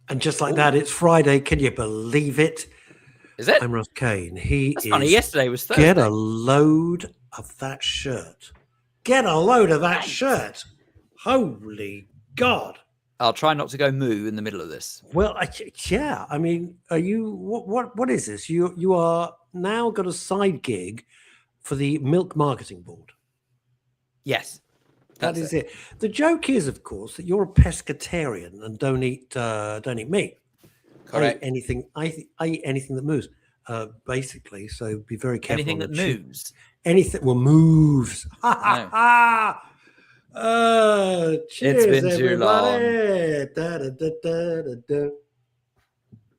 And just like that, it's Friday. Can you believe it? Is it? I'm Russ Kane. That's funny. Yesterday was Thursday. Get a load of that shirt. Get a load of that shirt. Holy God. I'll try not to go moo in the middle of this. Well, yeah. I mean, are you? What is this? You are now got a side gig for the Milk Marketing Board. Yes, that is it. The joke is, of course, that you're a pescatarian and don't eat meat. Correct. I eat anything that moves, basically. So be very careful. Anything that moves. Anything moves. Ha ha ha. Cheers, it's been everybody. Too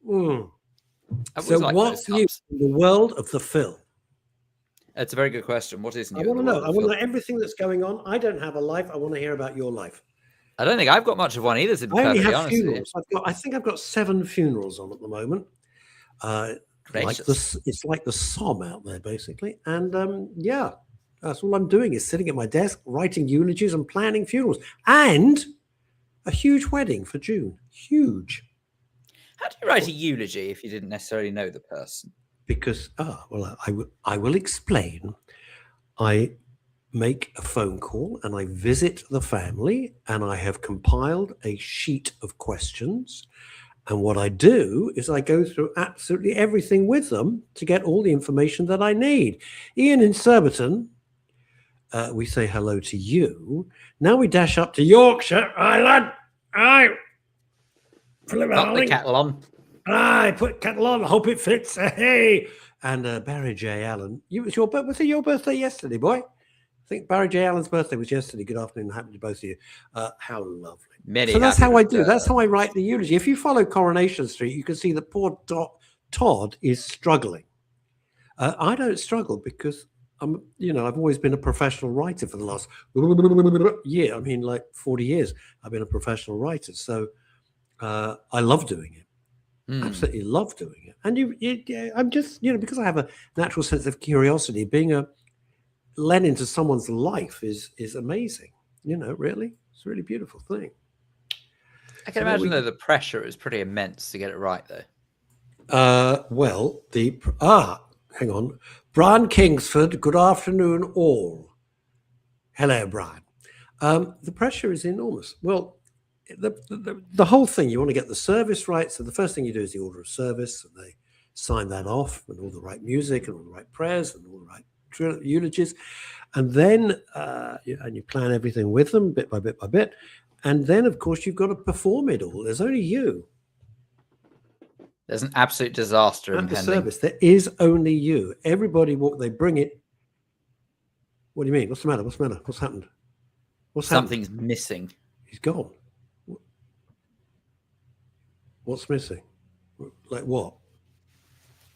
long. So what's new in the world of the film? It's a very good question. What is new? I want to know. I want to know everything that's going on. I don't have a life. I want to hear about your life. I don't think I've got much of one either. To be I only have honest funerals. I think I've got 7 funerals on at the moment. It's like the Somme out there, basically. And yeah, that's all I'm doing is sitting at my desk, writing eulogies and planning funerals. And a huge wedding for June. Huge. How do you write a eulogy if you didn't necessarily know the person? Because, I will explain. I make a phone call and I visit the family and I have compiled a sheet of questions. And what I do is I go through absolutely everything with them to get all the information that I need. Ian in Surbiton, we say hello to you. Now we dash up to Yorkshire. Lad. Put the kettle on. Put kettle on. Hope it fits. Hey. And Barry J. Allen. Was it your birthday yesterday, boy? I think Barry J. Allen's birthday was yesterday. Good afternoon. Happy to both of you. How lovely. So that's how I do. That's how I write the eulogy. If you follow Coronation Street, you can see that poor Todd is struggling. I don't struggle because I've always been a professional writer for the last year. I mean, like 40 years. I've been a professional writer. So I love doing it. Absolutely love doing it. And I'm just, because I have a natural sense of curiosity, being led into someone's life is amazing. Really, it's a really beautiful thing. I can imagine though the pressure is pretty immense to get it right though. Hang on. Brian Kingsford, good afternoon all. Hello, Brian. The pressure is enormous. Well, the whole thing, you want to get the service right. So the first thing you do is the order of service, and they sign that off with all the right music and all the right prayers and all the right eulogies. And then you plan everything with them bit by bit by bit. And then, of course, you've got to perform it all. There's only you. There's an absolute disaster at impending. The service. There is only you. Everybody they bring it. What do you mean? What's the matter? What's happened? Something's missing. He's gone. What's missing? Like what?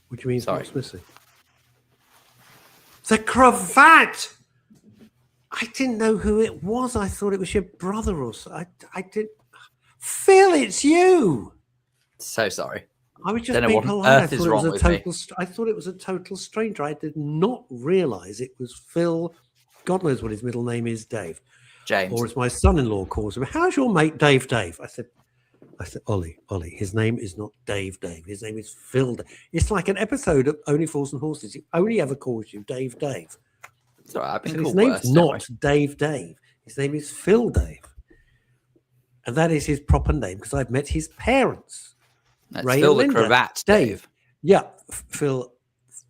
What do you mean? What's missing? The cravat. I didn't know who it was. I thought it was your brother or so. I did. Phil, it's you. So sorry. I was just being polite. I thought it was a total stranger. I did not realize it was Phil. God knows what his middle name is, Dave. James. Or as my son-in-law calls him. How's your mate Dave? I said, Ollie. His name is not Dave. His name is Phil. It's like an episode of Only Fools and Horses. He only ever calls you Dave. Sorry, I've been his name's not Dave. His name is Phil Dave. And that is his proper name because I've met his parents. That's Ray Phil the Cravat, Dave. Yeah, Phil,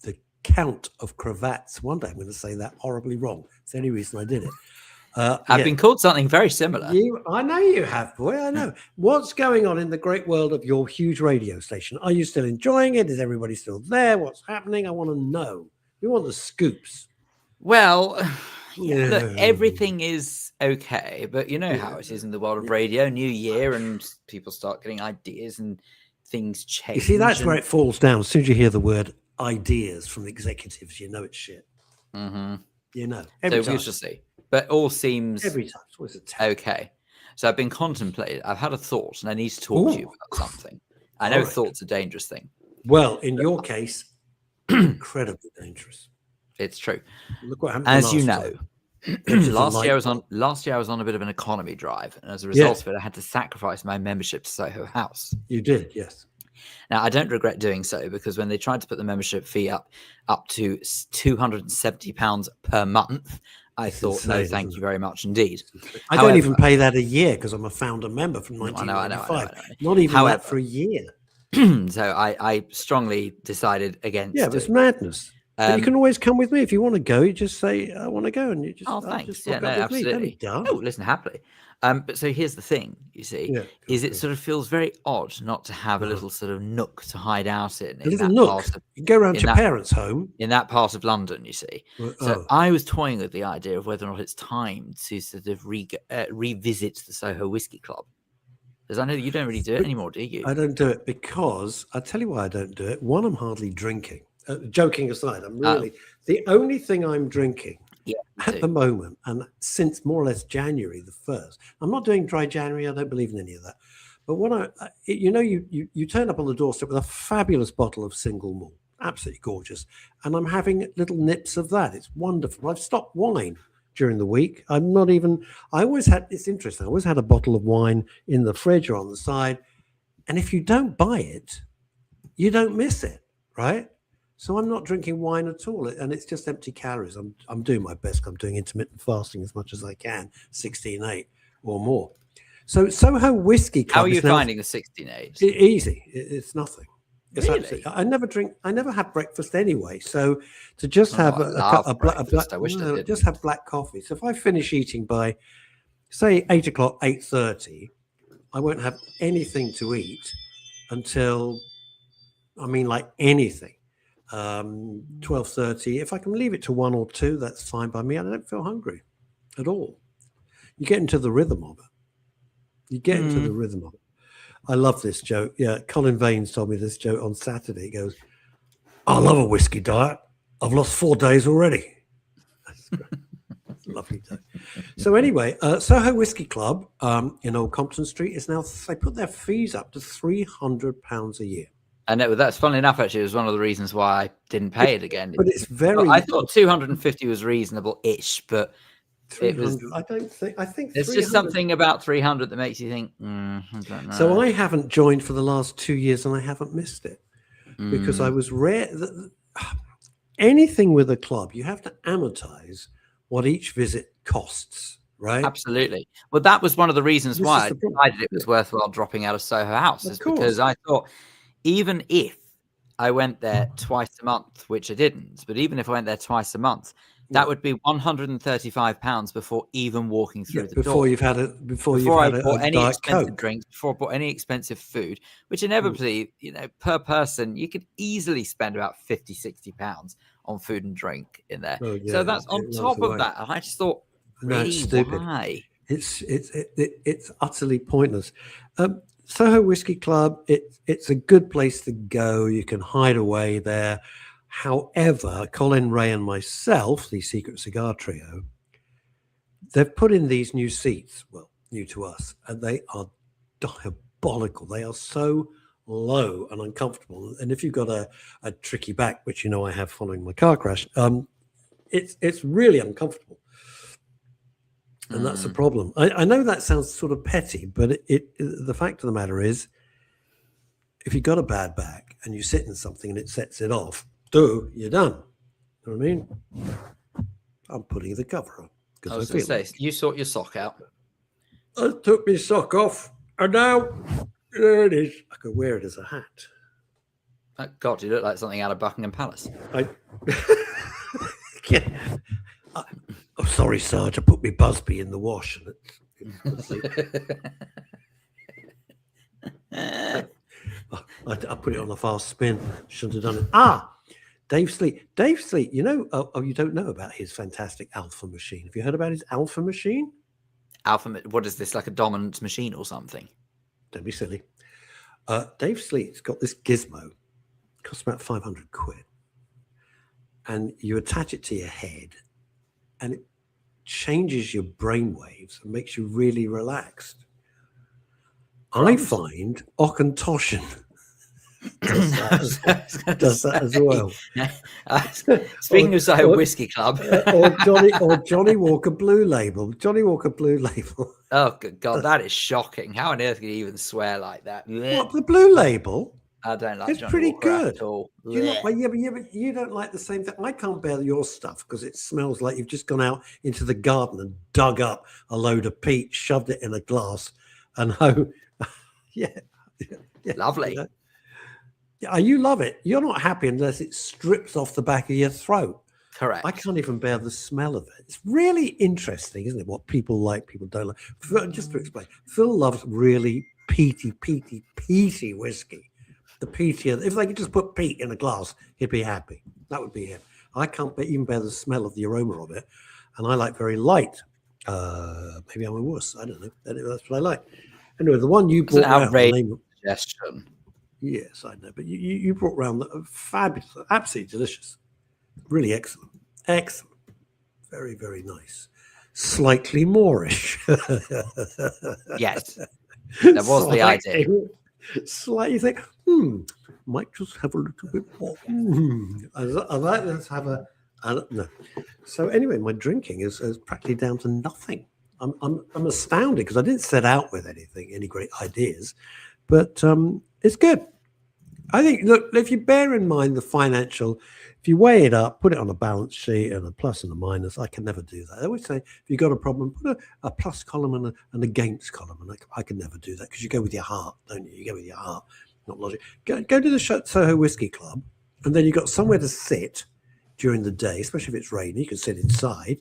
the Count of Cravats. One day I'm going to say that horribly wrong. It's the only reason I did it. I've been called something very similar. I know you have, boy. I know. What's going on in the great world of your huge radio station? Are you still enjoying it? Is everybody still there? What's happening? I want to know. We want the scoops. Well, look, everything is okay, but you know how it is in the world of radio. New year, and people start getting ideas, and things change. You see, that's where it falls down. As soon as you hear the word ideas from executives, you know it's shit. Mm-hmm. You know. So we shall see. But all seems every time. Okay. So I've been contemplating. I've had a thought, and I need to talk to you about something. I know thoughts are a dangerous thing. Well, in your case, incredibly dangerous. It's true. Look what happened. As you know, Last year I was on a bit of an economy drive, and as a result of it, I had to sacrifice my membership to Soho House. You did, yes. Now I don't regret doing so, because when they tried to put the membership fee up to £270 per month, I thought, no, thank you very much indeed. I don't even pay that a year because I'm a founder member from 1995. I know. Not even that for a year. So I strongly decided against. Yeah, it's madness. But you can always come with me if you want to go. You just say, I want to go, and you just thanks. just Yeah, no, absolutely. Oh, listen, happily. But so here's the thing, you see, is it sort of feels very odd not to have a little sort of nook to hide out in. A little nook. You go around to your parents' home. In that part of London, you see. So I was toying with the idea of whether or not it's time to sort of revisit the Soho Whiskey Club. Because I know you don't really do it anymore, do you? I don't do it because, I'll tell you why I don't do it. One, I'm hardly drinking. Joking aside, I'm really, the only thing I'm drinking at the moment, and since more or less January the 1st, I'm not doing dry January, I don't believe in any of that. But when you turn up on the doorstep with a fabulous bottle of single malt, absolutely gorgeous, and I'm having little nips of that. It's wonderful. I've stopped wine during the week. I always had, it's interesting, I always had a bottle of wine in the fridge or on the side, and if you don't buy it, you don't miss it, right? So I'm not drinking wine at all, and it's just empty calories. I'm doing my best. I'm doing intermittent fasting as much as I can, 16/8 or more. So Soho Whiskey Club. How are you finding the 16/8? Easy. It's nothing. It's really? I never have breakfast anyway. So to just have just have black coffee. So if I finish eating by, say, 8 o'clock, 8:30, I won't have anything to eat until, like anything. 12:30. If I can leave it to 1 or 2, that's fine by me. I don't feel hungry at all. You get into the rhythm of it. I love this joke. Yeah, Colin Vaines told me this joke on Saturday. He goes, I love a whiskey diet. I've lost 4 days already. That's great. That's a lovely joke. So anyway, Soho Whiskey Club in Old Compton Street is now, they put their fees up to £300 a year. I know, that's funny enough, actually. It was one of the reasons why I didn't pay it again. But it's very... I thought 250 was reasonable-ish, but 300, I think there's just something about 300 that makes you think, I don't know. So I haven't joined for the last 2 years, and I haven't missed it because I was rare. Anything with a club, you have to amortize what each visit costs, right? Absolutely. Well, that was one of the reasons why I decided it was worthwhile dropping out of Soho House, is because I thought, even if I went there twice a month, which I didn't, but even if I went there twice a month, that would be £135 before even walking through the door. Before I bought any expensive drinks, before I bought any expensive food, which inevitably, per person, you could easily spend about £50-60 on food and drink in there. So that's on top of that. And I just thought, really, why? It's utterly pointless. Soho Whiskey Club, it's a good place to go. You can hide away there. However, Colin Ray and myself, the Secret Cigar Trio, they've put in these new seats, well, new to us, and they are diabolical. They are so low and uncomfortable. And if you've got a tricky back, which I have following my car crash, it's really uncomfortable. And that's the problem. I know that sounds sort of petty, but the fact of the matter is, if you've got a bad back and you sit in something and it sets it off, you're done. You know what I mean? I'm putting the cover on. I was going to say, you sort your sock out. I took my sock off, and now there it is. I could wear it as a hat. Oh, God, you look like something out of Buckingham Palace. I'm sorry, Sarge. I put my Busby in the wash. I put it on a fast spin. Shouldn't have done it. Dave Sleet. You don't know about his fantastic Alpha machine. Have you heard about his Alpha machine? What is this, like a dominant machine or something? Don't be silly. Dave Sleet's got this gizmo. It costs about 500 quid. And you attach it to your head, and it changes your brain waves and makes you really relaxed. I find Auchentoshan does that as well. Speaking of Soho Whiskey Club, or Johnny Walker Blue Label. Johnny Walker Blue Label. Oh, good God, that is shocking. How on earth can you even swear like that? What, the Blue Label? I don't like. It's Johnny pretty Walker good at all. but you don't like the same thing. I can't bear your stuff because it smells like you've just gone out into the garden and dug up a load of peat, shoved it in a glass, and yeah, lovely. You know? Yeah, you love it. You're not happy unless it strips off the back of your throat. Correct. I can't even bear the smell of it. It's really interesting, isn't it? What people like, people don't like. Just to explain, Phil loves really peaty whiskey. The peatier, if they could just put peat in a glass, he'd be happy. That would be him. I can't even bear the smell of the aroma of it, and I like very light. Maybe I'm a wuss. I don't know. That's what I like. Anyway, the one you brought around, suggestion. Yes, I know, but you brought around fabulous, absolutely delicious, really excellent, very, very nice, slightly Moorish. Yes, that was the idea. Slightly think, might just have a little bit more. I like, let's have no. So anyway, my drinking is practically down to nothing. I'm astounded because I didn't set out with any great ideas, but it's good. I think, look, if you bear in mind the financial, if you weigh it up, put it on a balance sheet and a plus and a minus, I can never do that. I always say, if you've got a problem, put a plus column and an against column. And I can never do that because you go with your heart, don't you? You go with your heart, not logic. Go to the Soho Whiskey Club, and then you've got somewhere to sit during the day, especially if it's raining. You can sit inside.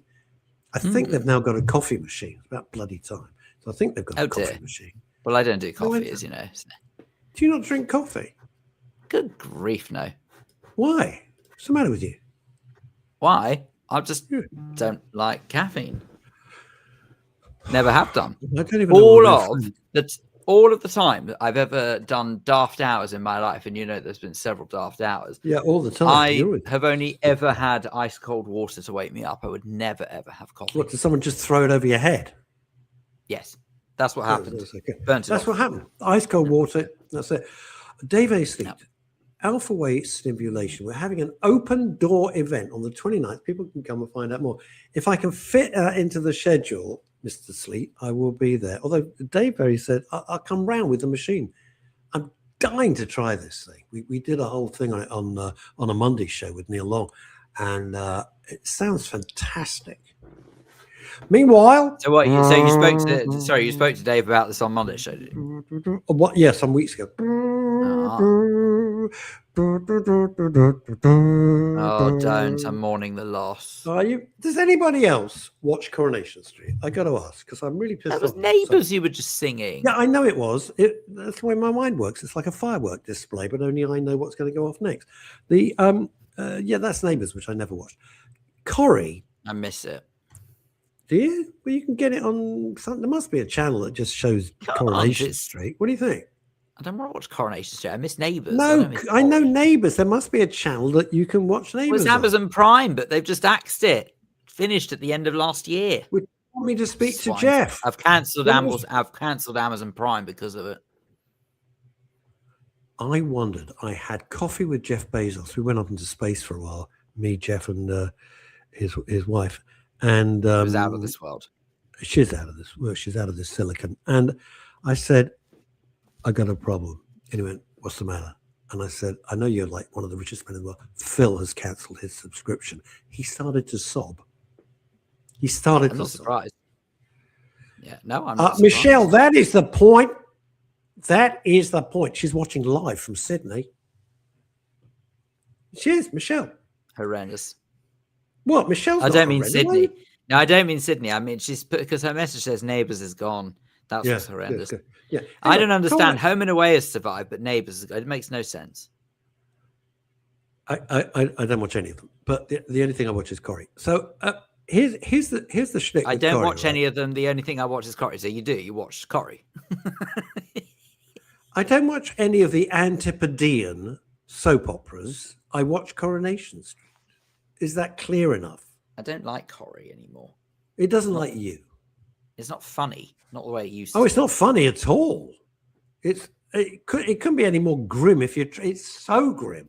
I think they've now got a coffee machine. It's about bloody time. So I think they've got a coffee machine. Well, I don't do coffee, as you know. So. Do you not drink coffee? Good grief, no. Why? What's the matter with you? Why? I just don't like caffeine. Never have done. I don't even know all of the time that I've ever done daft hours in my life, and you know there's been several daft hours. Yeah, all the time. I have only ever had ice cold water to wake me up. I would never ever have coffee. What, did someone just throw it over your head? Yes, that's what happened. That's what happened. Ice cold water. That's it. Dave A. Sleet. Alpha Wave Stimulation. We're having an open door event on the 29th. People can come and find out more. If I can fit into the schedule, Mr. Sleet, I will be there. Although Dave Berry said, I'll come round with the machine. I'm dying to try this thing. We did a whole thing on it on a Monday show with Neil Long, and it sounds fantastic. Meanwhile, so you spoke to Dave about this on Monday show, did you? What? Yeah, some weeks ago. Oh, don't! I'm mourning the loss. Are you? Does anybody else watch Coronation Street? I got to ask because I'm really pissed off. That was Neighbours you were just singing. Yeah, I know it was. That's the way my mind works. It's like a firework display, but only I know what's going to go off next. That's Neighbours, which I never watched. Corrie. I miss it. Do you? Well, you can get it on. There must be a channel that just shows Coronation Street. What do you think? I don't want to watch Coronation Street. I miss Neighbours. No, I know Neighbours. There must be a channel that you can watch Neighbours. Well, it's Amazon Prime, but they've just axed it. Finished at the end of last year. Would you want me to speak to Jeff? I've cancelled Amazon Prime because of it. I wondered. I had coffee with Jeff Bezos. We went up into space for a while. Me, Jeff, and his wife. And it was out of this world. She's out of this world. She's out of this silicon. And I said, I got a problem. And he went, what's the matter? And I said, I know you're like one of the richest men in the world. Phil has cancelled his subscription. He started to sob. I'm not surprised. Yeah, no, I'm not surprised. Michelle, that is the point. That is the point. She's watching live from Sydney. She is, Michelle. Horrendous. What? Michelle's I don't mean Sydney. No, I don't mean Sydney. I mean, she's because her message says Neighbours is gone. That's what's horrendous. Yeah. I don't understand. Home and Away has survived, but Neighbours, it makes no sense. I don't watch any of them, but the only thing I watch is Corrie. So here's the shtick. I don't watch any of them. The only thing I watch is Corrie. So you watch Corrie. I don't watch any of the Antipodean soap operas. I watch Coronation Street. Is that clear enough? I don't like Corrie anymore. It doesn't like you. It's not funny. Not the way it used to. Oh, it's not funny at all. It's It couldn't be any more grim if it's so grim.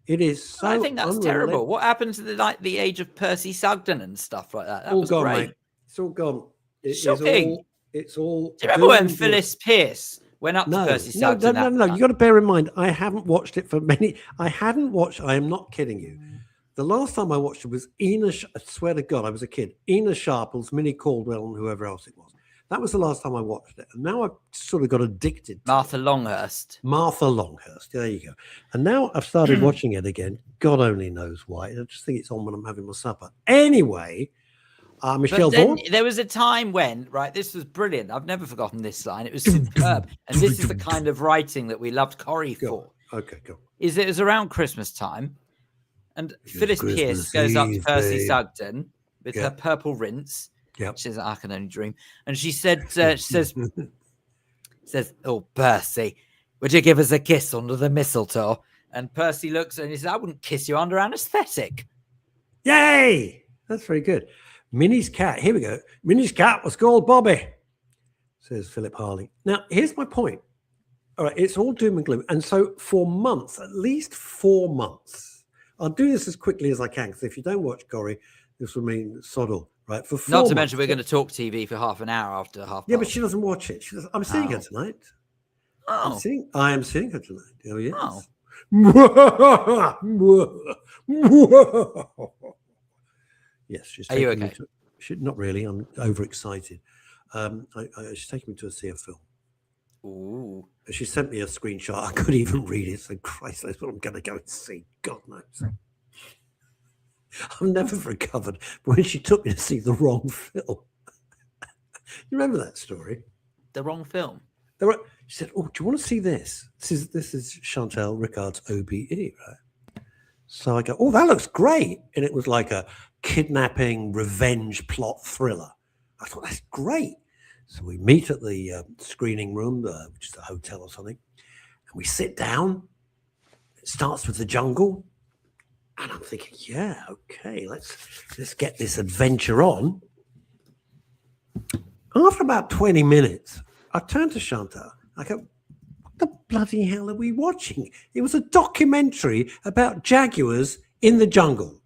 It is so. I think that's terrible. What happened to the age of Percy Sugden and stuff like that? That all was gone, great. Mate. It's all gone. Shocking. It's all. Do you remember when Phyllis Pearce went up to Percy Sugden? No. You got to bear in mind, I haven't watched it for many. I am not kidding you. The last time I watched it was I swear to God, I was a kid. Ina Sharples, Minnie Caldwell, and whoever else it was. That was the last time I watched it. And now I've sort of got addicted to Martha Longhurst. Martha Longhurst. There you go. And now I've started watching it again. God only knows why. I just think it's on when I'm having my supper. Anyway, Michelle Vaughan. There was a time when, right, this was brilliant. I've never forgotten this line. It was superb. And this is the kind of writing that we loved Corrie for. Okay, go. It was around Christmas time. And Phyllis Pearce goes up to Percy Sugden with her purple rinse. Yep. She says, I can only dream. And she says, oh, Percy, would you give us a kiss under the mistletoe? And Percy looks and he says, I wouldn't kiss you under anaesthetic. Yay! That's very good. Minnie's cat. Here we go. Minnie's cat was called Bobby, says Philip Harley. Now, here's my point. All right, it's all doom and gloom. And so for months, at least 4 months, I'll do this as quickly as I can, because if you don't watch Corrie, this will mean sod all. Right, for 4 Not to months. mention we're going to talk TV for half an hour after half. Yeah, but she doesn't watch it. I'm seeing her tonight. Oh. I am seeing her tonight. Oh, yes. Oh. Yes, she's. Are you okay? Not really. I'm overexcited. She's taking me to see a film. Ooh. She sent me a screenshot. I couldn't even read it. So Christ, that's what I'm going to go and see. God knows. I've never recovered when she took me to see the wrong film. You remember that story? The wrong film. She said, "Oh, do you want to see this? This is Chantal Rickards OBE, right?" So I go, "Oh, that looks great," and it was like a kidnapping revenge plot thriller. I thought that's great. So we meet at the screening room, which is a hotel or something, and we sit down. It starts with the jungle. And I'm thinking, yeah, okay, let's get this adventure on. After about 20 minutes, I turned to Chantal. I go, what the bloody hell are we watching? It was a documentary about jaguars in the jungle.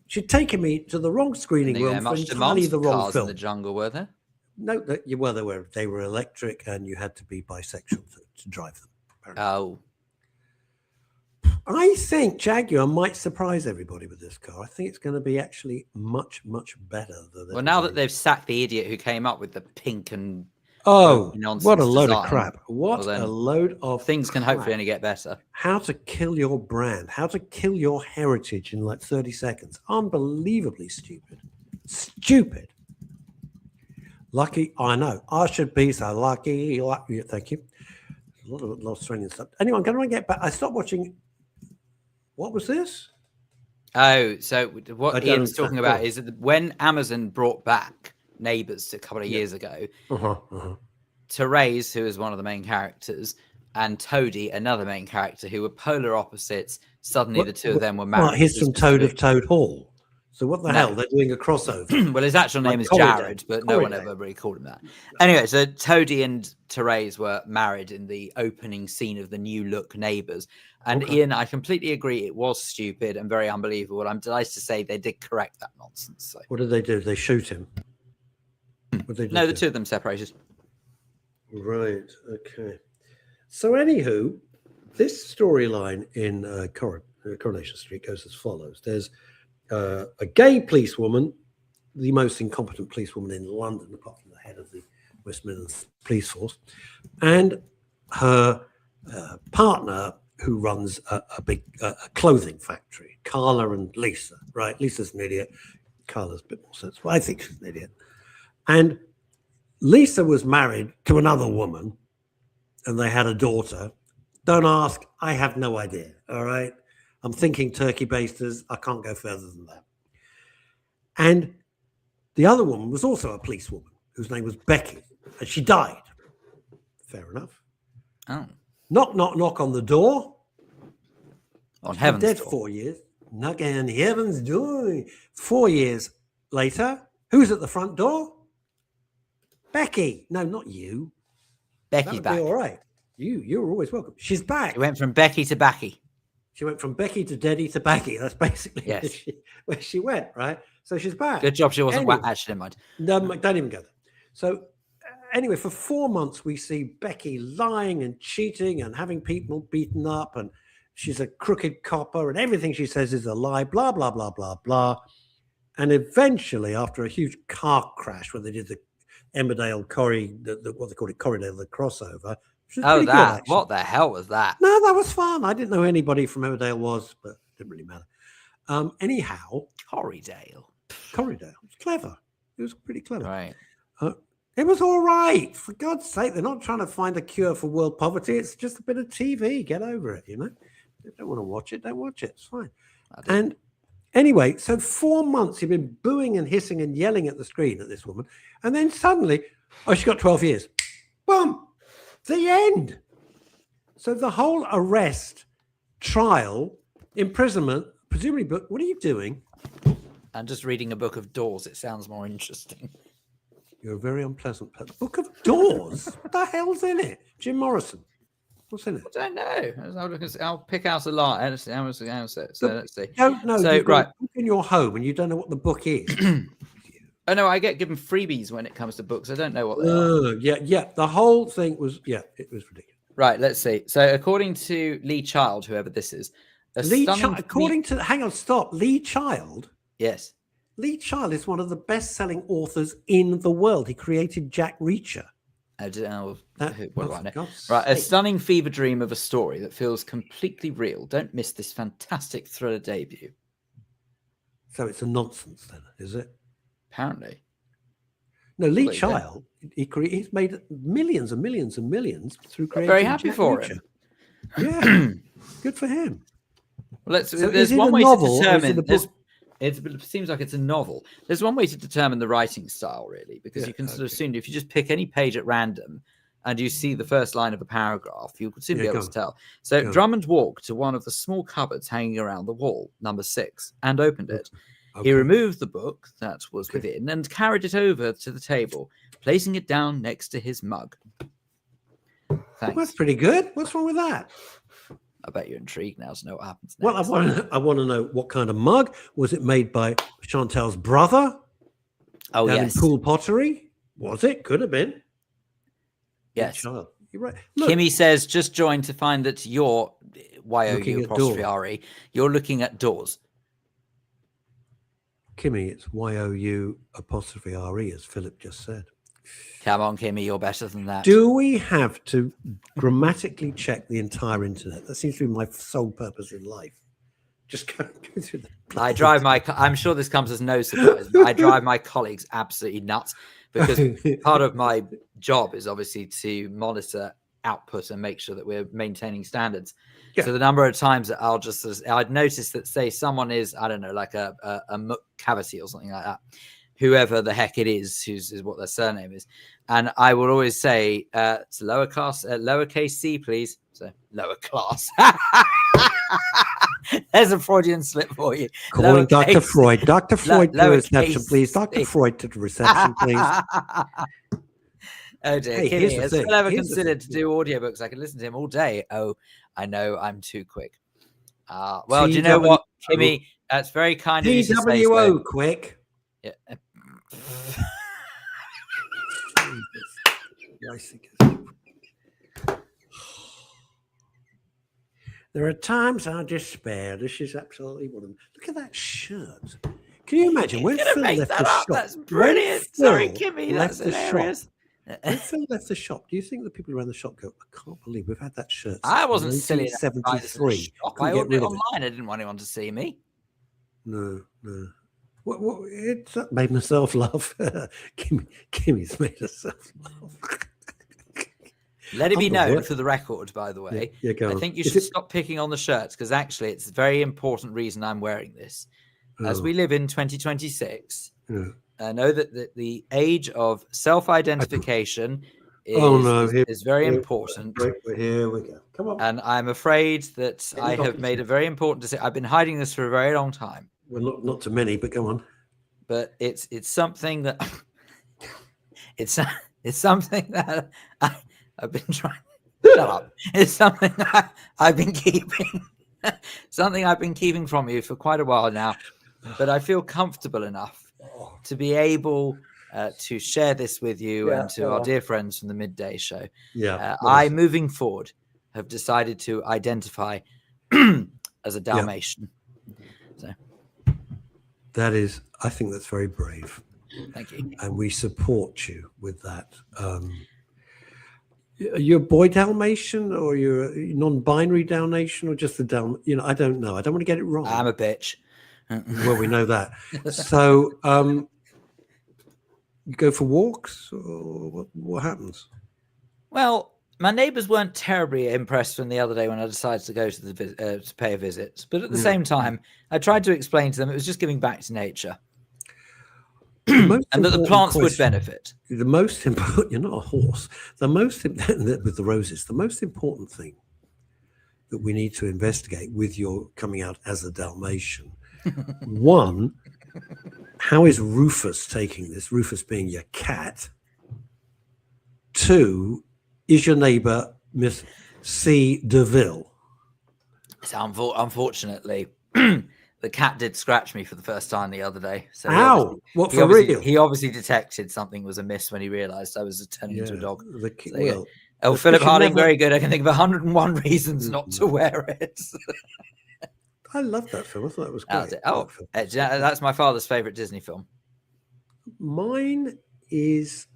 She'd taken me to the wrong screening room for entirely the wrong film. In the jungle, were there? No, they were electric, and you had to be bisexual to drive them. Apparently. Oh. I think Jaguar might surprise everybody with this car. I think it's going to be actually much, much better than. Well, now that they've sacked the idiot who came up with the pink and nonsense what a load of crap! What a load of things can hopefully only get better. How to kill your brand? How to kill your heritage in like 30 seconds? Unbelievably stupid. Stupid. Lucky, I know. I should be so lucky. Thank you. A lot of Australian stuff. Anyway, I'm going to get back. I stopped watching. What was this? Oh, so what Ian's talking about is that when Amazon brought back Neighbours a couple of years ago, Therese, who is one of the main characters, and Toadie, another main character, who were polar opposites, suddenly the two of them were married. Well, he's from Toad of Toad Hall. So what the hell? They're doing a crossover. Well, his actual name is Jared, but no one ever really called him that. Anyway, so Toadie and Therese were married in the opening scene of the new look Neighbours. And Ian, I completely agree. It was stupid and very unbelievable. I'm delighted to say they did correct that nonsense. So. What did they do? They shoot him? No, the two of them separated. Right. Okay. So anywho, this storyline in Coronation Street goes as follows. There's a gay policewoman, the most incompetent policewoman in London, apart from the head of the West Midlands Police Force, and her partner, who runs a big clothing factory, Carla and Lisa, right? Lisa's an idiot. Carla's a bit more sensible. I think she's an idiot. And Lisa was married to another woman, and they had a daughter. Don't ask. I have no idea, all right? I'm thinking turkey basters. I can't go further than that. And the other woman was also a policewoman whose name was Becky, and she died. Fair enough. Oh. Knock, knock, knock on the door. On heaven's dead door. 4 years. Knock on heaven's door. 4 years later, who's at the front door? Becky. No, not you. Becky's back. All right. You're always welcome. She's back. She went from Becky to Backy. She went from Becky to Deddy to Backy. That's basically yes. where she went, right? So she's back. Good job she wasn't actually, never mind. No, don't even go there. So anyway, for 4 months, we see Becky lying and cheating and having people beaten up, and she's a crooked copper, and everything she says is a lie, blah, blah, blah, blah, blah. And eventually, after a huge car crash when they did the Emmerdale Corrie, what they called it, Corriedale, the crossover. Oh, that. What the hell was that? No, that was fun. I didn't know anybody from Emmerdale was, but it didn't really matter. Anyhow. Corriedale. It was clever. It was pretty clever. Right. It was all right. For God's sake, they're not trying to find a cure for world poverty. It's just a bit of TV. Get over it, you know. If you don't want to watch it, don't watch it. It's fine. And anyway, so 4 months you've been booing and hissing and yelling at the screen at this woman. And then suddenly, she got 12 years. Boom. The end. So the whole arrest, trial, imprisonment, presumably, but what are you doing? I'm just reading a book of Doors. It sounds more interesting. You're a very unpleasant person. Book of Doors? What the hell's in it? Jim Morrison. What's in it? I don't know. I'll pick out a lot. Let's see. Let's see. Don't know. So, you've got a book in your home and you don't know what the book is. Oh no, I get given freebies when it comes to books. I don't know what they are. Yeah. The whole thing was, it was ridiculous. Right, let's see. So according to Lee Child, whoever this is, Lee Child? Yes. Lee Child is one of the best-selling authors in the world. He created Jack Reacher. I don't know. What do I know? God's Right, sake. a stunning fever dream of a story that feels completely real. Don't miss this fantastic thriller debut. So it's a nonsense then, is it? Apparently. No, Lee Child, he's made millions and millions and millions through creating very happy Jack for Reacher. him. Yeah, good for him. Well, So there's one way to determine. It seems like it's a novel. There's one way to determine the writing style, really, because you can sort of assume if you just pick any page at random and you see the first line of a paragraph, you could soon be able to tell. So Drummond walked to one of the small cupboards hanging around the wall, number 6, and opened it. Okay. He removed the book that was within and carried it over to the table, placing it down next to his mug. Thanks. Well, that's pretty good. What's wrong with that? I bet you're intrigued now to know what happens next. Well, I want to know what kind of mug. Was it made by Chantal's brother? Oh, down yes. in Pool Pottery? Was it? Could have been. Yes. You're right. Look, Kimmy says, just joined to find that you're YOU''re. You're looking at doors. Kimmy, it's YOU''re, as Philip just said. Come on, Kimmy, you're better than that. Do we have to grammatically check the entire internet? That seems to be my sole purpose in life. Just go through the... I'm sure this comes as no surprise, but I drive my colleagues absolutely nuts because part of my job is obviously to monitor output and make sure that we're maintaining standards. Yeah. So the number of times that I'd notice that, say, someone is, I don't know, like a muck cavity or something like that, whoever the heck it is, is what their surname is. And I will always say, it's lowercase c, please. So lower class. There's a Freudian slip for you. Calling Dr. Freud. Dr. Freud to reception, please. Dr. Freud to reception, please. Oh dear, hey, Kimmy, has Phil ever considered to do audiobooks? I could listen to him all day. Oh, I know, I'm too quick. Well, do you know what, Kimmy? That's very kind of you to say so. Quick. Yeah. There are times I despair. This is absolutely one of them. Look at that shirt. Can you imagine when Phil left the shop? That's brilliant. Sorry, Kimmy, that's hilarious. When Phil left the shop, do you think the people around the shop go, I can't believe we've had that shirt since I wasn't silly enough 1973. I ordered it online. I didn't want anyone to see me. No. It's made myself laugh. Kimmy's made herself laugh. Let it be known for the record, by the way. Yeah, I think you should stop picking on the shirts because actually it's a very important reason I'm wearing this. As we live in 2026, I know that the age of self-identification is very important. Here we go. Come on. And I'm afraid that I have made a very important decision. I've been hiding this for a very long time. Well, not to many, but go on. But it's something that it's something that I've been trying. Shut up. It's something I've been keeping. Something I've been keeping from you for quite a while now. But I feel comfortable enough to be able to share this with you and to our dear friends from the Midday Show. Yeah. I, moving forward, have decided to identify as a Dalmatian. So I think that's very brave. Thank you. And we support you with that. You're a boy Dalmatian, or you're a non-binary Dalmatian, or just a I don't know. I don't want to get it wrong. I'm a bitch. Well, we know that. So you go for walks, or what happens? Well, my neighbours weren't terribly impressed from the other day when I decided to go to to pay a visit. But at the same time, I tried to explain to them it was just giving back to nature. And that the plants would benefit. The most important, you're not a horse. The most important with the roses, the most important thing that we need to investigate with your coming out as a Dalmatian. One, how is Rufus taking this? Rufus being your cat. Two, is your neighbour Miss C. DeVille? So unfortunately, the cat did scratch me for the first time the other day. So Ow! What, for real? He obviously detected something was amiss when he realised I was turning into a dog. Philip Harding, very good. I can think of 101 reasons not to wear it. I love that film. I thought it was great. That's my father's favourite Disney film. Mine is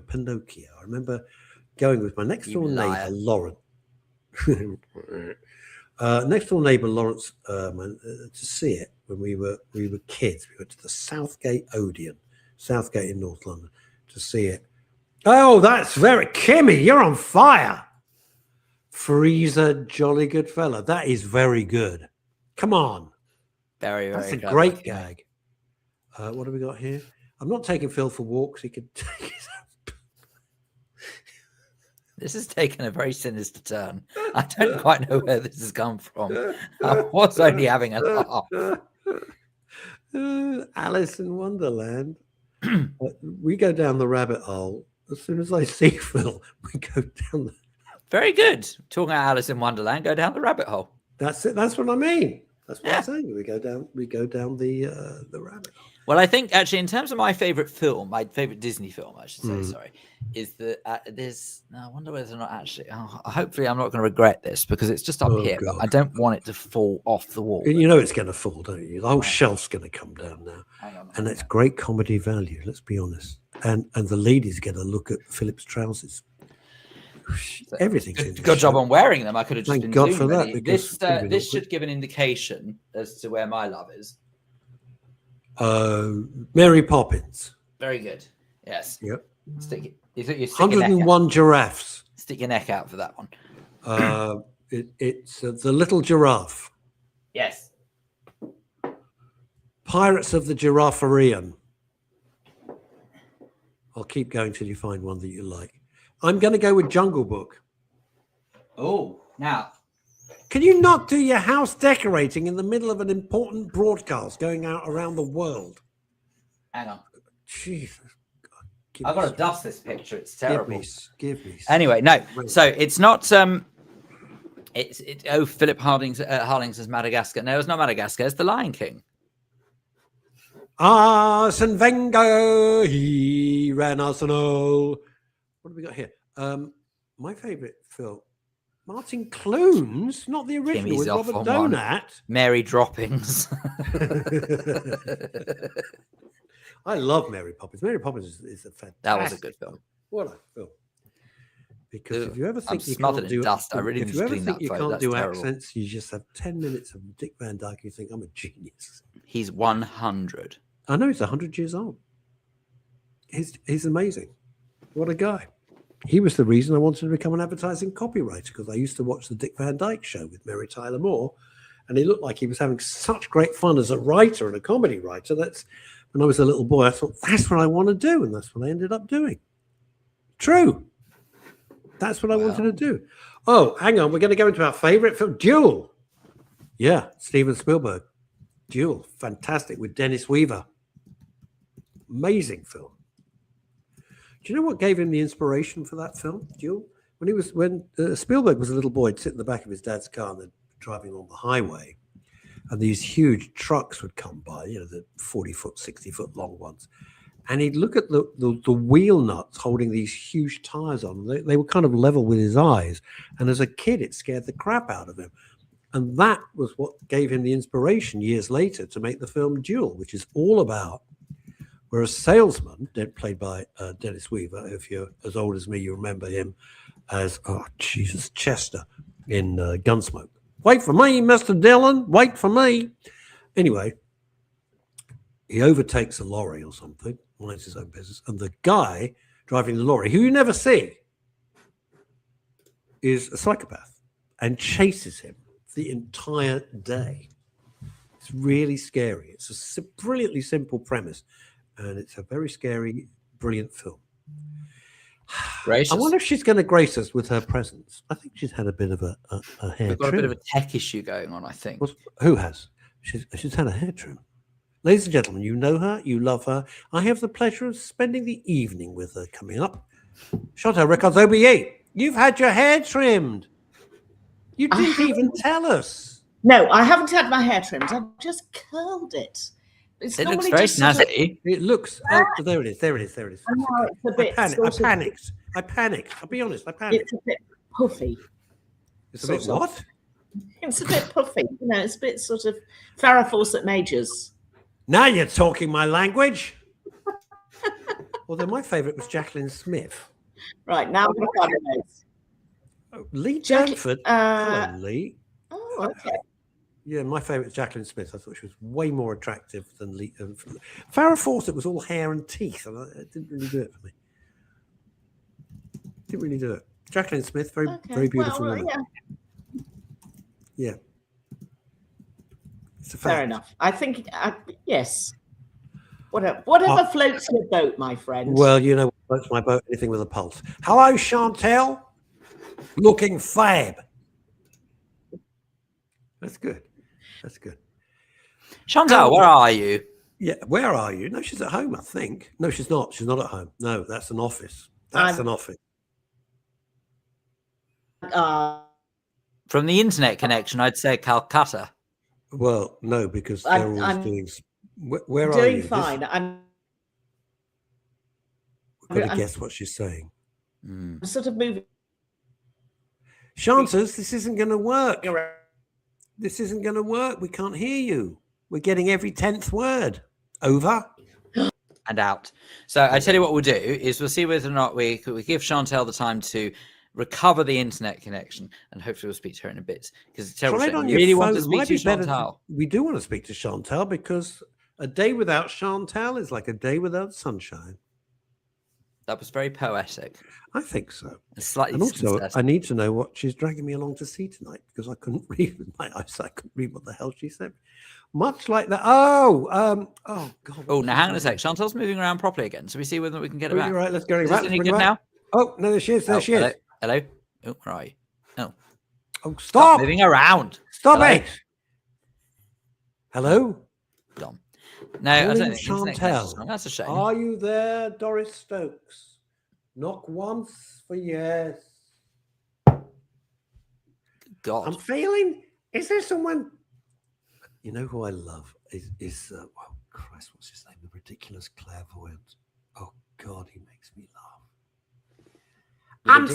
Pinocchio. I remember going with my next door neighbour, Lawrence. Next door neighbour Lawrence to see it when we were kids. We went to the Southgate Odeon, Southgate in North London, to see it. Oh, that's very Kimmy. You're on fire. Freezer, jolly good fella. That is very good. Come on. Very, very. That's a great gag. What have we got here? I'm not taking Phil for walks. He could take his. This has taken a very sinister turn. I don't quite know where this has come from. I was only having a laugh. Alice in Wonderland. We go down the rabbit hole. As soon as I see Phil, we go down. Very good. Talking about Alice in Wonderland, go down the rabbit hole. That's it. That's what I mean. That's what I'm saying. We go down the rabbit hole. Well, I think actually, in terms of my favorite film, my favorite Disney film, I should say, sorry, is that there's. I wonder whether or not actually. Hopefully, I'm not going to regret this because it's just up here. But I don't want it to fall off the wall. You know it's going to fall, don't you? The whole shelf's going to come down now, and it's great comedy value. Let's be honest. And the ladies get a look at Philip's trousers. Everything's good job on wearing them. I could have just thank God for that. This should give an indication as to where my love is. Mary Poppins. Very good. Yes. Yep. Stick 101 giraffes. Stick your neck out for that one. It's the Little Giraffe. Yes. Pirates of the Giraffarian. I'll keep going till you find one that you like. I'm going to go with Jungle Book. Oh, now. Can you not do your house decorating in the middle of an important broadcast going out around the world? Hang on. Jesus. I've got to dust this picture. It's terrible. Give me. Anyway, no. So it's not. Philip Harding says Madagascar. No, it's not Madagascar. It's The Lion King. Arsene Wenger, he ran Arsenal. What have we got here? My favourite film. Martin Clunes, not the original, with Robert Donat. Mary Droppings. I love Mary Poppins. Mary Poppins is a fantastic. That was a good film. What a film! Because if you ever think you can't do dust, I really if you ever think you can't do terrible. accents, you just have 10 minutes of Dick Van Dyke. You think I'm a genius. He's 100. I know he's 100 years old. He's amazing. What a guy. He was the reason I wanted to become an advertising copywriter, because I used to watch the Dick Van Dyke Show with Mary Tyler Moore, and he looked like he was having such great fun as a writer and a comedy writer. That's when I was a little boy, I thought, that's what I want to do, and that's what I ended up doing. True. That's what I wanted to do. Oh, hang on. We're going to go into our favorite film, Duel. Yeah, Steven Spielberg. Duel. Fantastic, with Dennis Weaver. Amazing film. Do you know what gave him the inspiration for that film, Duel? when Spielberg was a little boy, he'd sit in the back of his dad's car and they're driving along the highway, and these huge trucks would come by, the 40-foot, 60-foot long ones. And he'd look at the wheel nuts holding these huge tires on. They were kind of level with his eyes. And as a kid, it scared the crap out of him. And that was what gave him the inspiration years later to make the film Duel, which is all about where a salesman, played by Dennis Weaver, if you're as old as me, you remember him as, Chester in Gunsmoke. Wait for me, Mr. Dillon. Wait for me. Anyway, he overtakes a lorry or something, minds his own business, and the guy driving the lorry, who you never see, is a psychopath and chases him the entire day. It's really scary. It's a brilliantly simple premise, and it's a very scary, brilliant film. Gracious. I wonder if she's going to grace us with her presence. I think she's had a bit of a hair We've got trim. a bit of a tech issue going on, I think. Who has? She's had a hair trim. Ladies and gentlemen, you know her, you love her. I have the pleasure of spending the evening with her coming up. Chantal Rickards OBE, you've had your hair trimmed. You didn't even tell us. No, I haven't had my hair trimmed. I've just curled it. It looks very snazzy. It looks. Oh, there it is. There it is. There it is. Oh, it's a bit I panicked. I'll be honest. I panicked. It's a bit puffy. It's a bit what? It's a bit puffy. It's a bit sort of Farrah Fawcett Majors. Now you're talking my language. Although my favourite was Jacqueline Smith. Right, now we've got it. Lee Janford. Hello, Lee. Oh, okay. Yeah, my favourite is Jacqueline Smith. I thought she was way more attractive than Lee. Farrah Fawcett was all hair and teeth, and it didn't really do it for me. Didn't really do it. Jacqueline Smith, very beautiful woman. Yeah. It's a fact. Fair enough. I think, yes. Whatever floats your boat, my friend. Well, you know what floats my boat? Anything with a pulse. Hello, Chantal. Looking fab. That's good. That's good. Chantal, where are you? Yeah, where are you? No, she's at home, I think. No, she's not. She's not at home. No, that's an office. That's an office. From the internet connection, I'd say Calcutta. Well, no, because they're always doing. Where are you? Doing fine. I'm got to guess what she's saying. I'm sort of moving. Chantas, this isn't going to work. This isn't going to work. We can't hear you. We're getting every 10th word. Over. And out. So I tell you what we'll do is we'll see whether or not we give Chantal the time to recover the internet connection, and hopefully we'll speak to her in a bit. Because it's terrible. We really want to speak to Chantal. We do want to speak to Chantal because a day without Chantal is like a day without sunshine. That was very poetic. I think so. Slightly. And also, I need to know what she's dragging me along to see tonight because I couldn't read with my eyes. I couldn't read what the hell she said. Much like that. Oh God. Oh, now hang on a sec. Chantal's moving around properly again, so we see whether we can get her back. Right, let's go. Is this any good now? Oh no, there she is. There she is. Hello. Oh, where are you? Oh, stop moving around. Stop it. Hello. Gone. No, I don't think Chantal. That's a shame. Are you there, Doris Stokes? Knock once for yes. God. I'm failing. Is there someone? You know who I love is oh Christ, what's his name? The ridiculous clairvoyant. Oh God, he makes me laugh. I'm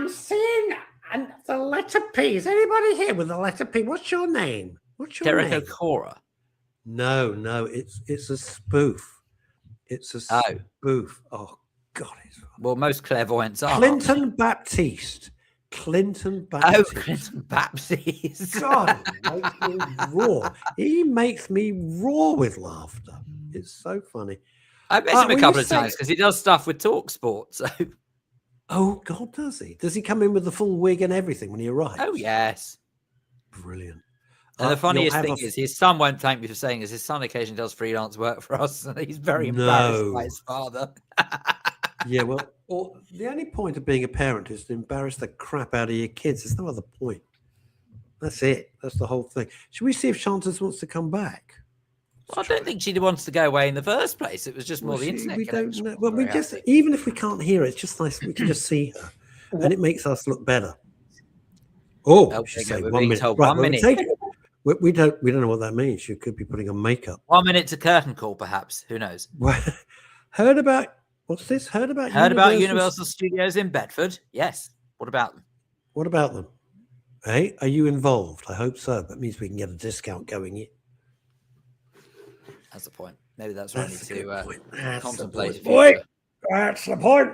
seeing, and the letter P. Is anybody here with the letter P? What's your name? Derek O'Cora. No, it's a spoof. It's a spoof. Oh God, well, most clairvoyants are. Clinton Baptiste. Oh, Clinton Baptiste. God, he makes me roar. He makes me roar with laughter. It's so funny. I've met him a couple of times because he does stuff with TalkSport. So. Oh God, does he? Does he come in with the full wig and everything when he arrives? Oh yes. Brilliant. And the funniest thing is his son won't thank me for saying this. His son occasionally does freelance work for us, and he's very embarrassed by his father. Yeah, well, the only point of being a parent is to embarrass the crap out of your kids. There's no other point. That's it. That's the whole thing. Should we see if Chantas wants to come back? Well, I don't think she wants to go away in the first place. It was just more the internet. We don't know. Well, we just, even if we can't hear her, it's just nice. We can just see her, and it makes us look better. Oh, she's saying 1 minute. Right, 1 minute. We don't know what that means. She could be putting on makeup. 1 minute to curtain call, perhaps. Who knows? Heard about what's this? Heard about Universal Studios in Bedford? Yes. What about them? What about them? Hey, are you involved? I hope so. That means we can get a discount going in. That's the point. Maybe that's what I need to contemplate. That's the point.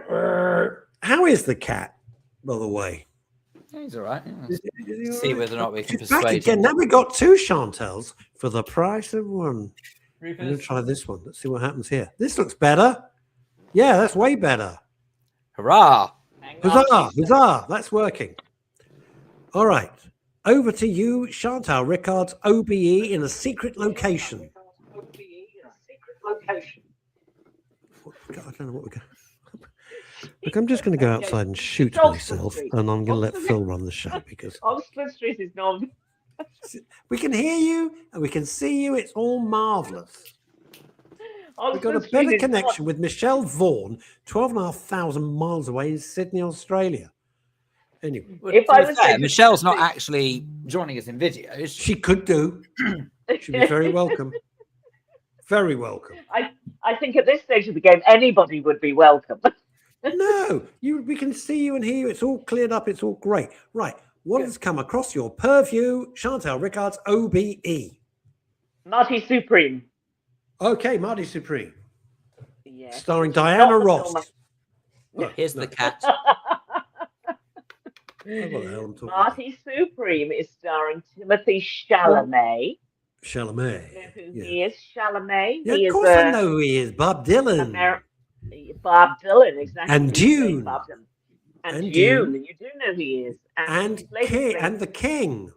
How is the cat, by the way? He's all right. See whether or not we can She's back persuade again. him. Now we got 2 Chantels for the price of 1. Rufus. I'm going to try this one. Let's see what happens here. This looks better. Yeah, that's way better. Hurrah! Huzzah! Huzzah! That's working. All right. Over to you, Chantal Rickards OBE in a secret location. I don't know what we're going. Look, I'm just going to go outside and shoot myself, and I'm going to let Phil run the show because Oxford Street is not. we can hear you and we can see you. It's all marvelous. We've got a better connection with Michelle Vaughan, 12,500 miles away in Sydney, Australia. Anyway, If I was Michelle's not actually joining us in video. she could do. She'd be very welcome. Very welcome. I think at this stage of the game, anybody would be welcome. No, we can see you and hear you. It's all cleared up. It's all great. Right. What has come across your purview, Chantal Rickards OBE? Marty Supreme. Okay, Marty Supreme. Yeah. Starring Diana Ross. Here's the cat. Marty Supreme is starring Timothy Chalamet. Chalamet. You know who he is? Chalamet. Yeah, of course I know who he is. Bob Dylan. Bob Dylan, exactly. And Dune. Bob Dylan. And Dune. You do know who he is. And the King.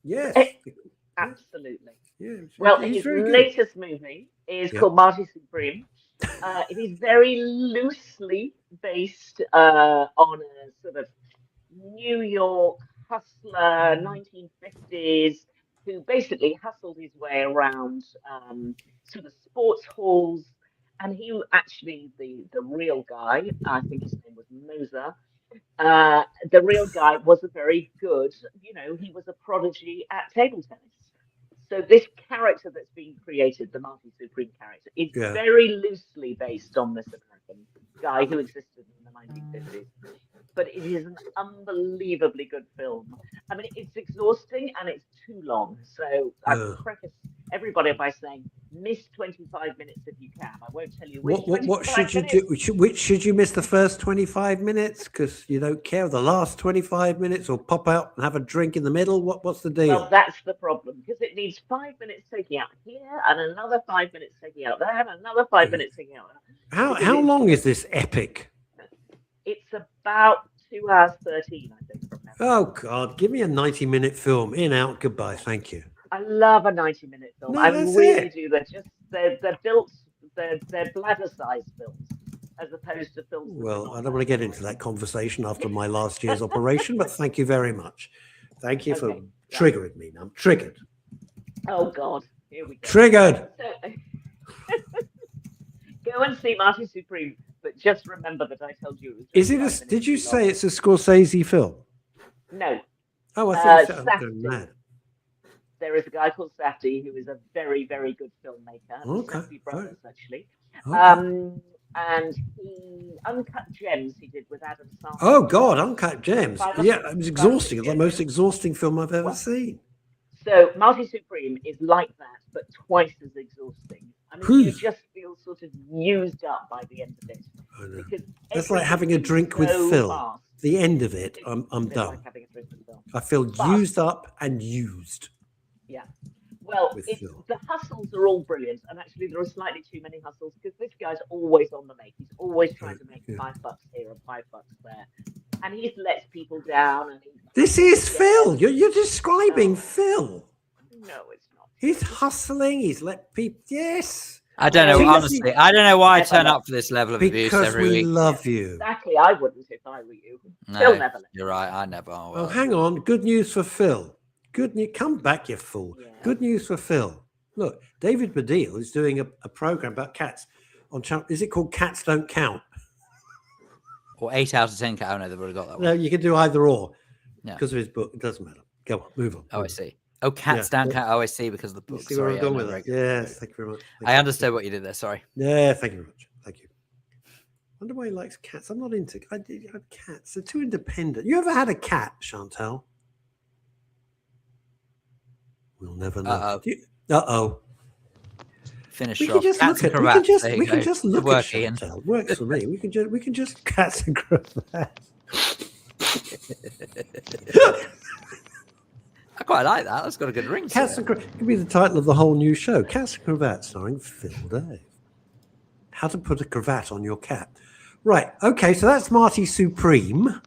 Yes. Absolutely. Yeah, well, his latest movie is called Marty Supreme. It is very loosely based on a sort of New York hustler, 1950s, who basically hustled his way around sort of sports halls. And he actually, the real guy, I think his name was Moser, the real guy was a very good, he was a prodigy at table tennis. So this character that's being created, the Marty Supreme character, is very loosely based on this American guy who existed in the 1950s. But it is an unbelievably good film. I mean, it's exhausting and it's too long. So I preface everybody by saying, miss 25 minutes if you can. I won't tell you which. What should you do? Should you miss the first 25 minutes because you don't care the last 25 minutes, or pop out and have a drink in the middle? What's the deal? Well, that's the problem, because it needs 5 minutes taking out here and another 5 minutes taking out there and another 5 minutes taking out there. How long is this epic? It's about 2 hours 13, I think. From now. Oh God, give me a 90-minute film. In, out, goodbye. Thank you. I love a 90-minute film. No, I really do. They're built. They're bladder-sized films, as opposed to films. Well, I don't want to get into that conversation after my last year's operation, but thank you very much. Thank you for triggering me. I'm triggered. Oh God, here we go. Triggered. So, go and see Marty Supreme, but just remember that I told you it was. Did you say it's a Scorsese film? No. Oh, I thought I'm going mad. There is a guy called Safdie who is a very, very good filmmaker. Okay. Safdie brothers, actually. Okay. And he Uncut Gems he did with Adam Sandler. Oh God, Uncut Gems. Yeah, it was exhausting. It's the most exhausting film I've ever seen. So Marty Supreme is like that, but twice as exhausting. I mean, you just feel sort of used up by the end of it. I know. That's like having a drink with Phil. Fast. The end of it, I'm done. Like having a drink with Phil. I feel used up and used. Yeah. Well, the hustles are all brilliant, and actually there are slightly too many hustles because this guy's always on the make. He's always trying to make $5 here and $5 there, and he lets people down. And this is Phil. You're describing Phil. No, it's not. He's hustling. He's let people. Yes. I don't know. Honestly, I don't know why I turn up for this level of abuse every week. Because we love you. Exactly. I wouldn't if I were you. No, Phil never. You're right. I never. Oh, hang on. Good news for Phil. Good news. Come back, you fool. Yeah. Good news for Phil. Look, David Baddiel is doing a program about cats on channel. Is it called Cats Don't Count? Or 8 out of 10 cat. Oh no, they've already got that one. No, you can do either or. Yeah. Because of his book. It doesn't matter. Go on, move on. Oh, I see. Oh, Cats Don't Count. Oh, I see, because of the book. You see where I'm going with that? Yes, thank you very much. I understood what you did there. Sorry. Yeah, thank you very much. Thank you. I wonder why he likes cats. I'm not into cats. They're too independent. You ever had a cat, Chantal? We'll never know. Uh-oh. Finish We off. can just Cats look and at. cravats. We can just look at Ian. Chantal. Works for me. We can just cats and cravats. I quite like that. That's got a good ring. Cats and Cravats could be the title of the whole new show. Cats and Cravats, starring Phil Dave. How to put a cravat on your cat. Right. Okay. So that's Marty Supreme.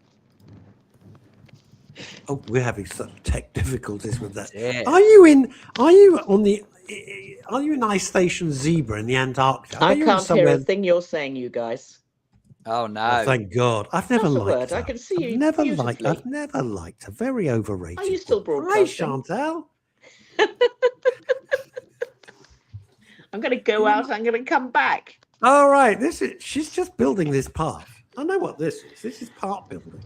Oh, we're having such tech difficulties with that. Yeah. Are you in Ice Station Zebra in the Antarctica? I can't hear a thing you're saying, you guys. Oh no! Oh, thank God! I've never Not a liked word. her. I can see you I've never beautifully. liked her. Very overrated. Are you still Hi, broadcasting? Chantal. I'm going to go out. I'm going to come back. All right. She's just building this path. I know what this is. This is part building.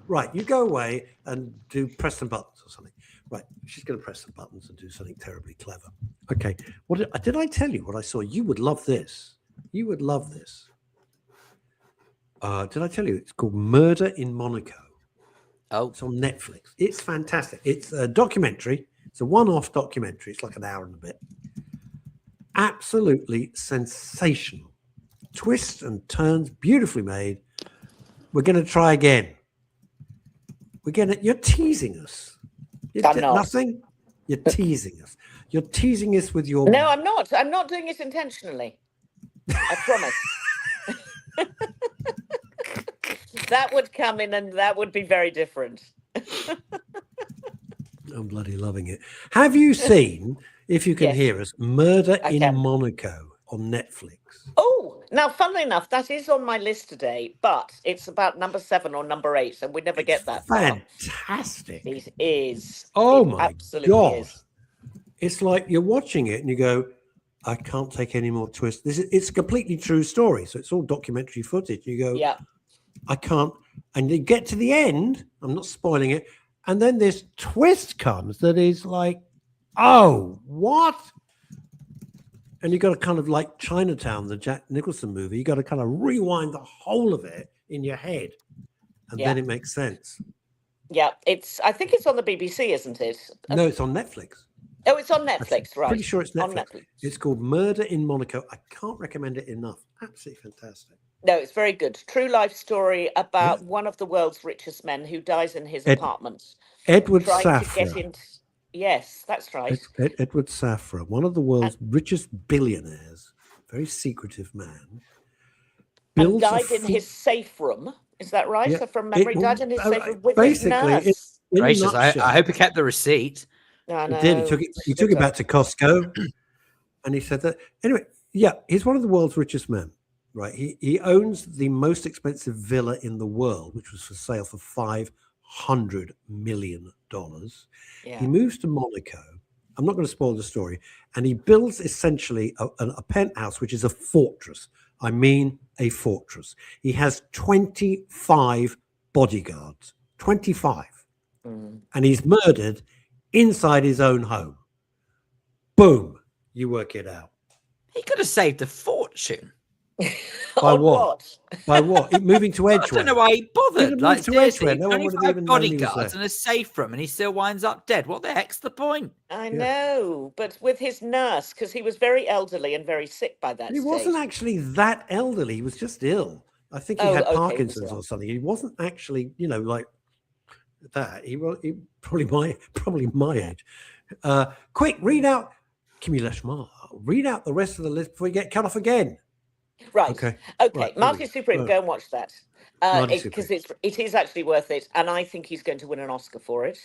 Right. You go away and press some buttons or something. Right. She's going to press some buttons and do something terribly clever. Okay. What did I tell you what I saw? You would love this. You would love this. Did I tell you it's called Murder in Monaco? Oh, it's on Netflix. It's fantastic. It's a documentary. It's a one-off documentary. It's like an hour and a bit. Absolutely sensational. Twists and turns, beautifully made. We're going to try again. You're teasing us. I'm not. Nothing. You're teasing us. You're teasing us with your. No, I'm not. I'm not doing it intentionally. I promise. That would come in and that would be very different. I'm bloody loving it. Have you seen, if you can Yes. hear us, Murder I in can. Monaco on Netflix? Oh, now, funnily enough, that is on my list today, but it's about number 7 or number 8, and we never get that far. Fantastic. It is. Oh It my absolutely God. is. It's like you're watching it and you go, I can't take any more twists. It's a completely true story. So it's all documentary footage. You go, Yeah. I can't. And you get to the end, I'm not spoiling it. And then this twist comes that is like, oh, what? And you got to kind of like Chinatown, the Jack Nicholson movie. You got to kind of rewind the whole of it in your head. And then it makes sense. Yeah. I think it's on the BBC, isn't it? No, it's on Netflix. Oh, it's on Netflix, right? Pretty sure it's Netflix. On Netflix. It's called Murder in Monaco. I can't recommend it enough. Absolutely fantastic. No, it's very good. True life story about one of the world's richest men who dies in his apartment. Edward Trying Safra. to get into. Yes, that's right. Edward Safra, one of the world's richest billionaires, very secretive man. And died in his safe room. Is that right? Yeah, So from memory, died in his safe room with his basically, nurse. Gracious, I hope he kept the receipt. I know. He did. He took it back to Costco, and he said that. Anyway, yeah, he's one of the world's richest men. Right, he owns the most expensive villa in the world, which was for sale for $500 million. Yeah. He moves to Monaco. I'm not going to spoil the story, and he builds essentially a penthouse, which is a fortress. I mean, a fortress. He has 25 bodyguards, 25, and he's murdered inside his own home. Boom! You work it out. He could have saved a fortune. By what? By what? Moving to Edgware. I don't know why he bothered. Like to Edgware. No one would have 25 even known he was bodyguards there. and a safe room, and he still winds up dead. What the heck's the point? I know, but with his nurse, because he was very elderly and very sick by that He stage. wasn't actually that elderly. He was just ill. I think he had Parkinson's or something. He wasn't actually, like that. He probably my age. Quick, read out Kimi Leshmar. Read out the rest of the list before you get cut off again. Right. Okay. Right. Marty Supreme, go and watch that. Because it is actually worth it, and I think he's going to win an Oscar for it.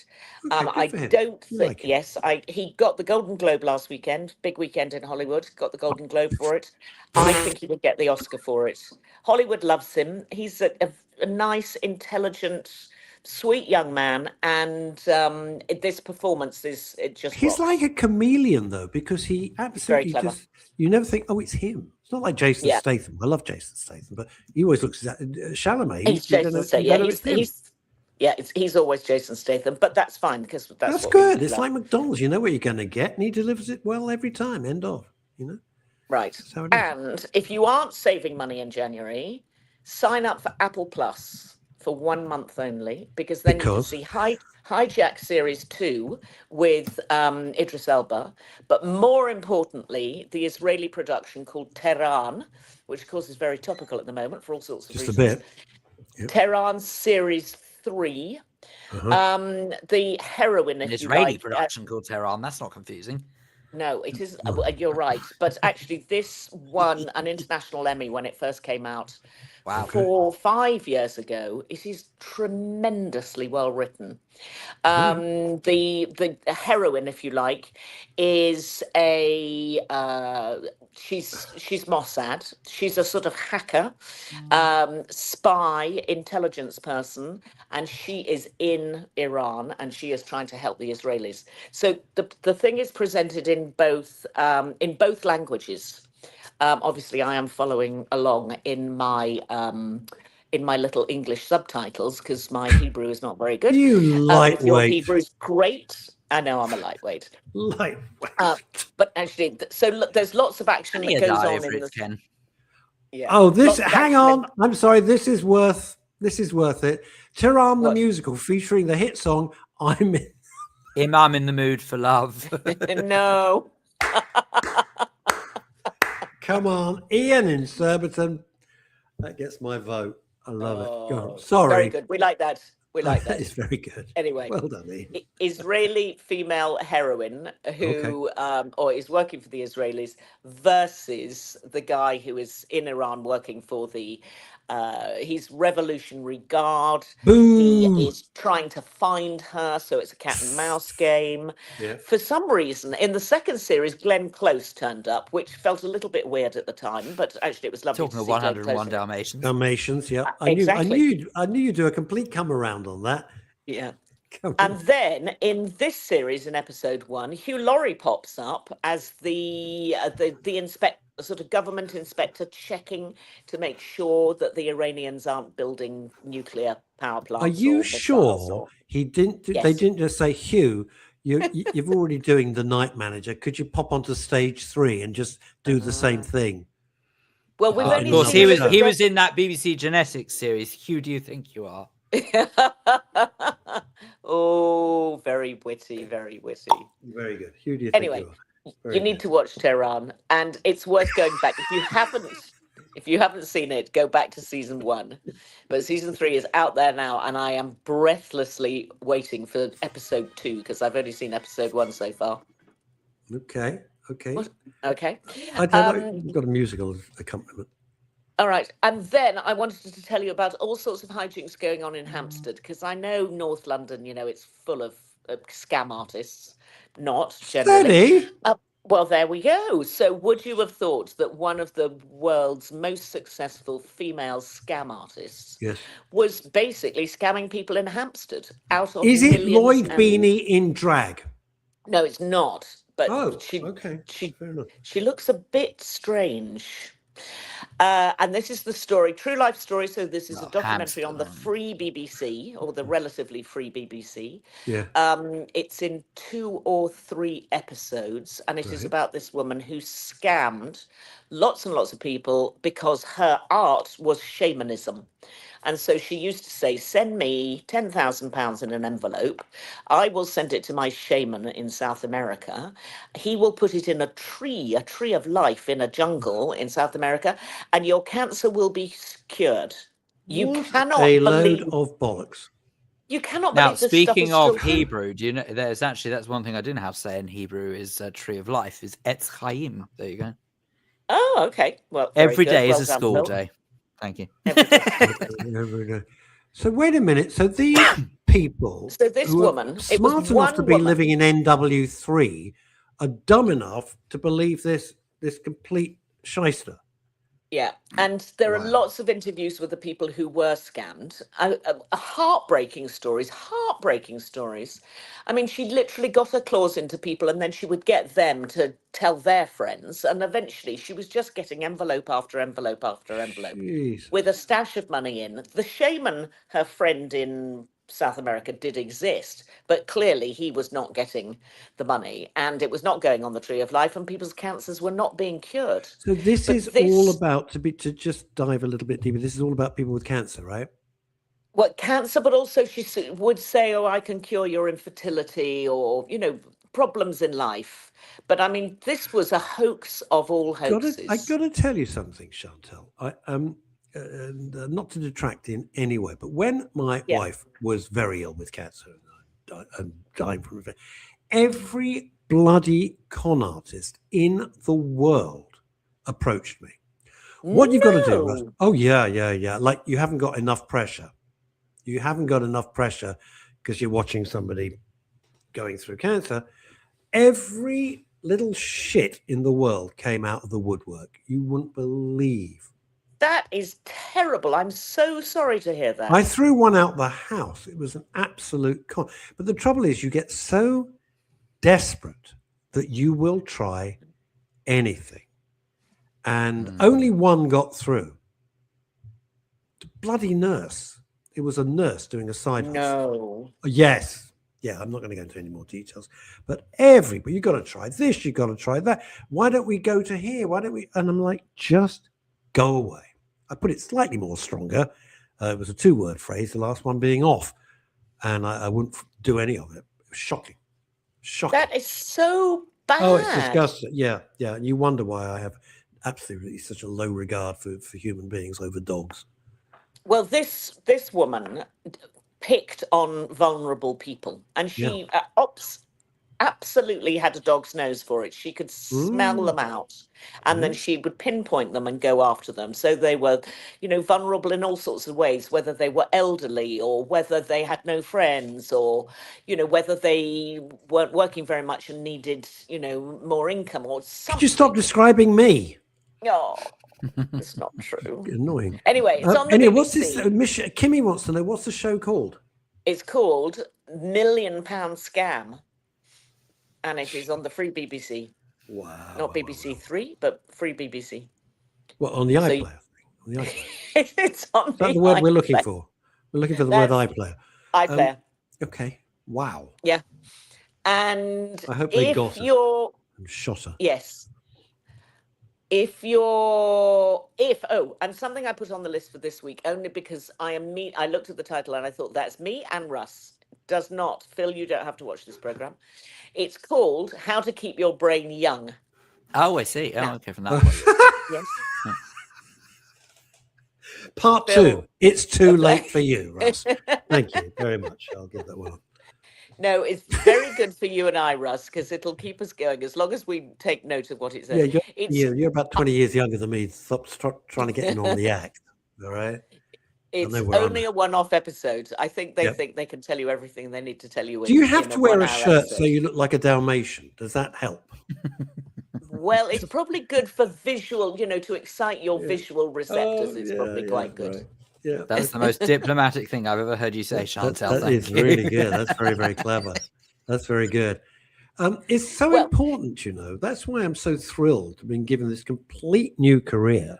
I don't think. Yes, he got the Golden Globe last weekend. Big weekend in Hollywood. Got the Golden Globe for it. I think he would get the Oscar for it. Hollywood loves him. He's a nice, intelligent, sweet young man, and this performance is just. He's like a chameleon, though, because he absolutely just. You never think, oh, it's him. It's not like Jason Statham. I love Jason Statham, but he always looks Chalamet. He's Jason Statham. He's always Jason Statham, but that's fine because that's good. It's like McDonald's. You know what you're going to get, and he delivers it well every time. End of. Right. And if you aren't saving money in January, sign up for Apple Plus for 1 month only, because then you can see Hijack Series 2 with Idris Elba, but more importantly, the Israeli production called Tehran, which of course is very topical at the moment for all sorts of reasons. Just a bit. Yep. Tehran Series 3. The heroine, if Israeli production called Tehran. That's not confusing. No, it is. You're right. But actually, this won an international Emmy when it first came out. Wow. 4 or 5 years ago. It is tremendously well written. The heroine, if you like, is a she's Mossad. She's a sort of hacker, spy, intelligence person, and she is in Iran, and she is trying to help the Israelis. So the thing is presented in both languages. Obviously, I am following along in my little English subtitles because my Hebrew is not very good. You lightweight. Your Hebrew's great. I know I'm a lightweight. But actually, so look, there's lots of action that goes on in this. Yeah. Oh, hang on. I'm sorry. This is worth it. Tehran the musical featuring the hit song I'm in the mood for love. No. Come on, Ian in Surbiton. That gets my vote. I love it. Go on. Sorry. Very good. We like that. That is very good. Anyway, well done, Ian. Israeli female heroine who or is working for the Israelis versus the guy who is in Iran working for the he's Revolutionary Guard. Boom. He is trying to find her, so it's a cat and mouse game. Yeah. For some reason, in the second series, Glenn Close turned up, which felt a little bit weird at the time, but actually it was lovely. Talking of 101 Dalmatians. Dalmatians, yeah. Exactly. I knew you'd do a complete come around on that. Yeah. And then in this series, in episode 1, Hugh Laurie pops up as the inspector, sort of government inspector, checking to make sure that the Iranians aren't building nuclear power plants. Are you sure he didn't? Yes. They didn't just say, Hugh, you're already doing the night manager. Could you pop onto stage 3 and just do the same thing? Well, we've only of course he was in that BBC Genetics series. Who do you think you are? Oh, very witty, very witty. Very good. Who do you anyway, think you are? You need to watch Tehran, and it's worth going back. If you haven't seen it, go back to season 1. But season 3 is out there now, and I am breathlessly waiting for episode 2 because I've only seen episode 1 so far. Okay. What? Okay. I don't know. You've got a musical accompaniment. All right. And then I wanted to tell you about all sorts of hijinks going on in Hampstead, because I know North London, it's full of scam artists. Not generally. Well, there we go. So would you have thought that one of the world's most successful female scam artists was basically scamming people in Hampstead out of Is it Lloyd Beanie in drag? No, it's not. But she looks a bit strange. And this is the story, true life story. So this is a documentary on the free BBC, or the relatively free BBC. Yeah. It's in 2 or 3 episodes, and it is about this woman who scammed lots and lots of people because her art was shamanism. And so she used to say, send me £10,000 in an envelope. I will send it to my shaman in South America. He will put it in a tree of life in a jungle in South America, and your cancer will be cured. You cannot believe load of bollocks. You cannot now, believe this speaking stuff is of still Hebrew, do you know that's one thing I didn't have to say in Hebrew is tree of life is Etz Chaim. There you go. Oh, okay. Well, every day is a school day. Thank you. So wait a minute. So these people, so this woman, smart enough to be living in NW3, are dumb enough to believe this complete shyster. Yeah, and there are lots of interviews with the people who were scammed. Heartbreaking stories. I mean, she literally got her claws into people, and then she would get them to tell their friends, and eventually she was just getting envelope after envelope after envelope with a stash of money in. The shaman, her friend in South America, did exist, but clearly he was not getting the money, and it was not going on the Tree of Life, and people's cancers were not being cured. So this is all about, to just dive a little bit deeper, this is all about people with cancer, right? Well, cancer, but also she would say, oh, I can cure your infertility or, problems in life. But I mean, this was a hoax of all hoaxes. I got to tell you something, Chantal. Not to detract in any way, but when my wife was very ill with cancer and dying from it, every bloody con artist in the world approached me. What you've got to do, Russ? Oh, yeah. Like, you haven't got enough pressure. You haven't got enough pressure because you're watching somebody going through cancer. Every little shit in the world came out of the woodwork. You wouldn't believe. That is terrible. I'm so sorry to hear that. I threw one out the house. It was an absolute con. But the trouble is, you get so desperate that you will try anything. And only one got through. The bloody nurse. It was a nurse doing a side hustle. No. Yes. Yeah, I'm not going to go into any more details. But you got to try this. You got to try that. Why don't we go to here? Why don't we? And I'm like, just go away. I put it slightly more stronger. It was a 2-word phrase, the last one being off. And I wouldn't do any of it. It was shocking. That is so bad. Oh, it's disgusting. Yeah. And you wonder why I have absolutely such a low regard for human beings over dogs. Well, this woman picked on vulnerable people, and she absolutely had a dog's nose for it. She could smell them out, and then she would pinpoint them and go after them. So they were, vulnerable in all sorts of ways, whether they were elderly or whether they had no friends or, whether they weren't working very much and needed, more income or something. Could you stop describing me? Oh, it's not true. Annoying. Anyway, it's on the BBC. What's this? Kimmy wants to know, what's the show called? It's called £1 Million Scam, and it is on the free BBC. Wow. Not BBC Three, but free BBC. What, on the iPlayer? It's on Is that the word we're looking for? We're looking for the word iPlayer. iPlayer. Okay. Wow. Yeah. And I hope they got it and shot her. Yes. And something I put on the list for this week, only because I looked at the title and I thought, that's me and Russ. Does not, Phil, you don't have to watch this program. It's called How to Keep Your Brain Young. Oh, I see. Oh, okay, from that one. Yes. Part Phil, 2. It's too late for you, Russ. Thank you very much. I'll give that one up. No, it's very good for you and I, Russ, because it'll keep us going as long as we take note of what it says. Yeah, you're about 20 years younger than me. Stop trying to get in on the act. All right. It's only a one-off episode. I think they think they can tell you everything they need to tell you. Do you have to wear a shirt so you look like a Dalmatian? Does that help? Well, it's probably good for visual, to excite your visual receptors. It's probably quite good. Right. Yeah. That's the most diplomatic thing I've ever heard you say, Chantal. That is really good. That's very, very celeber. That's very good. It's so important, That's why I'm so thrilled to be given this complete new career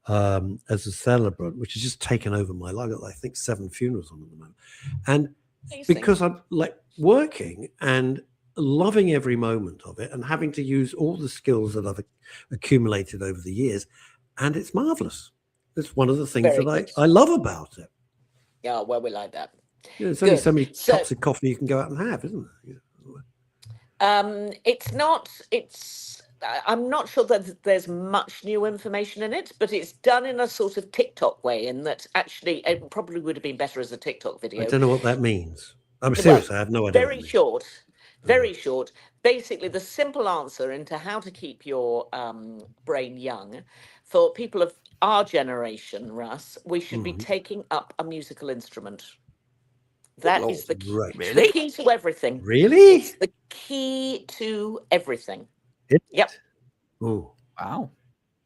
as a celebrant, which has just taken over my life. I've got, I think, 7 funerals on at the moment. And because I'm like working and loving every moment of it and having to use all the skills that I've accumulated over the years, and it's marvelous. It's one of the things I love about it. Yeah, well, we like that. There's only so many cups of coffee you can go out and have, isn't there? It's not. I'm not sure that there's much new information in it, but it's done in a sort of TikTok way, in that actually it probably would have been better as a TikTok video. I don't know what that means. I'm serious. I have no idea. Very short. Basically, the simple answer into how to keep your brain young for people of our generation, Russ, we should be taking up a musical instrument. That is the key, the key to everything. Really? It's the key to everything. Yep. Oh, wow.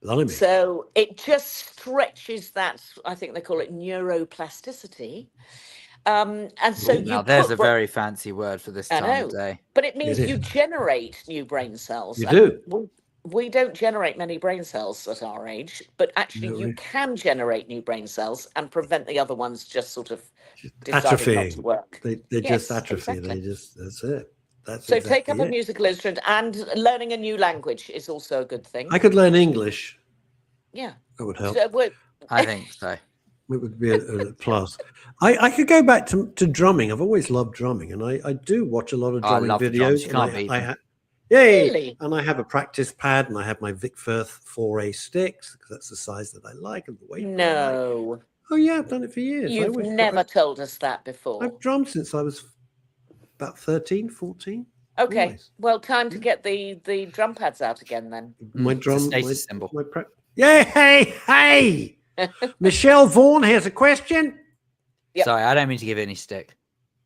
Blimey. So it just stretches that, I think they call it neuroplasticity. And so now there's a very fancy word for this time of day. But it means you generate new brain cells. You do. We don't generate many brain cells at our age, but actually you can generate new brain cells and prevent the other ones just sort of deciding not to work. They just atrophy. Exactly. That's it. So take up a musical instrument, and learning a new language is also a good thing. I could learn English. Yeah. That would help. I think so. It would be a plus. I could go back to drumming. I've always loved drumming, and I do watch a lot of drumming videos. You can't beat them. Really? And I have a practice pad, and I have my Vic Firth 4A sticks because that's the size that I like and the weight. No. Oh yeah, I've done it for years. You've never told us that before. I've drummed since I was about 13, 14. Okay. Always. Well, time to get the drum pads out again then. My drum symbol. Hey! Michelle Vaughan has a question. Yep. Sorry, I don't mean to give it any stick.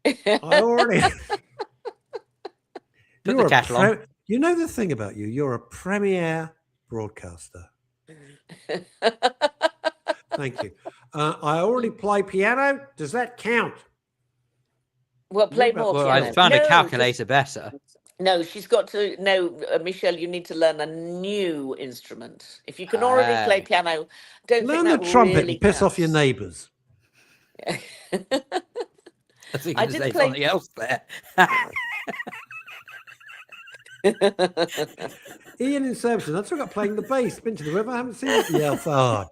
I already put the kettle on. You know the thing about you, you're a premier broadcaster. Thank you. I already play piano. Does that count? Well, play more piano. I found a calculator better. No, she's got to. No, Michelle, you need to learn a new instrument. If you can already play piano, don't learn think the trumpet really and piss off your neighbours. I think I did play something else there. Ian in Surbiton, I talk about playing the bass. Been to the river, haven't seen it. Yeah,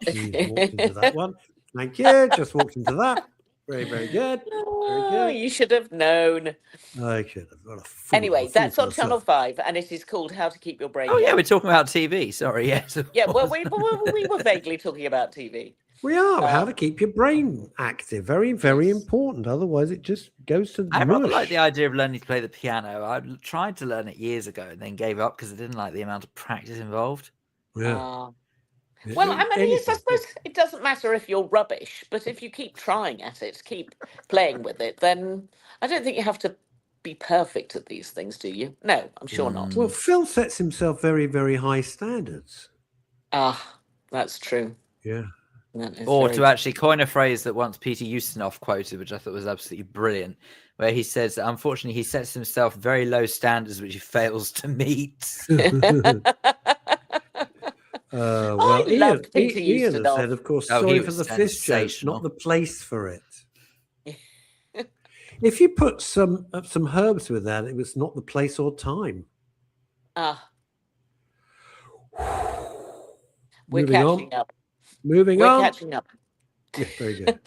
geez, walked into that one. Thank you. Just walked into that. Very, very good. Very good. You should have known. I should have. Anyway, that's on Channel 5, and it is called How to Keep Your Brain. Oh, yeah, we're talking about TV. Sorry, yes. Yeah, well, we were vaguely talking about TV. We are. How to keep your brain active. Very, very important. Otherwise, it just goes to the I rather like the idea of learning to play the piano. I tried to learn it years ago and then gave up because I didn't like the amount of practice involved. Yeah. Well, I mean, I suppose it doesn't matter if you're rubbish, but if you keep trying at it, keep playing with it, then I don't think you have to be perfect at these things, do you? No, I'm sure not. Well, Phil sets himself very, very high standards. That's true. Yeah. Or to actually coin a phrase that once Peter Ustinov quoted, which I thought was absolutely brilliant, where he says that unfortunately he sets himself very low standards which he fails to meet. Well, Ian has said, of course, sorry for the fist joke, not the place for it. If you put some herbs with that, it was not the place or time. We're catching up. Moving on. We're catching up. Yeah, very good.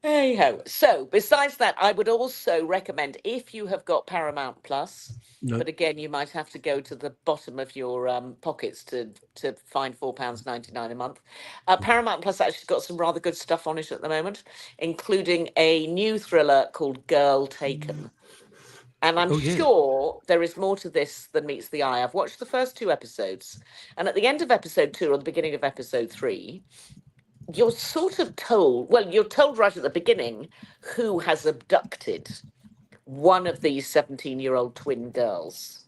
Hey ho. So, besides that, I would also recommend, if you have got Paramount Plus, but again, you might have to go to the bottom of your pockets to find £4.99 a month. Paramount Plus actually got some rather good stuff on it at the moment, including a new thriller called Girl Taken. And I'm sure there is more to this than meets the eye. I've watched the first 2 episodes, and at the end of episode 2 or the beginning of episode 3, you're sort of told, you're told right at the beginning who has abducted one of these 17-year-old twin girls.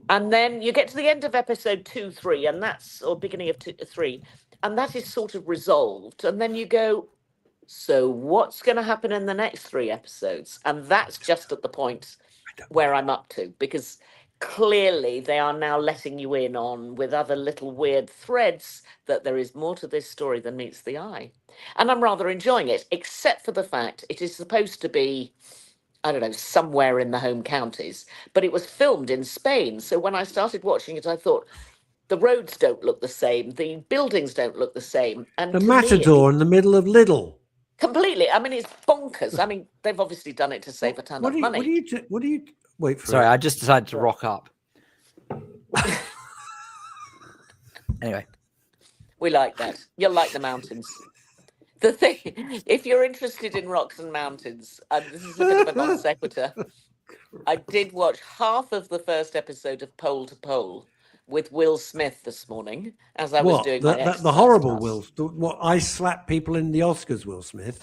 And then you get to the end of episode 2, 3, and that's, or beginning of 3, and that is sort of resolved. And then you go, so what's going to happen in the next 3 episodes? And that's just at the point where I'm up to, because clearly they are now letting you in on, with other little weird threads, that there is more to this story than meets the eye. And I'm rather enjoying it, except for the fact it is supposed to be, I don't know, somewhere in the home counties, but it was filmed in Spain. So when I started watching it, I thought, the roads don't look the same, the buildings don't look the same. And the Matador in the middle of Lidl. Completely. I mean, it's bonkers. I mean, they've obviously done it to save a ton of money. What do you wait for? Sorry, I just decided to rock up. Anyway. We like that. You'll like the mountains. The thing, if you're interested in rocks and mountains, and this is a bit of a non sequitur, I did watch half of the first episode of Pole to Pole with Will Smith this morning as I was doing the horrible class. What I slap people in the Oscars, Will Smith,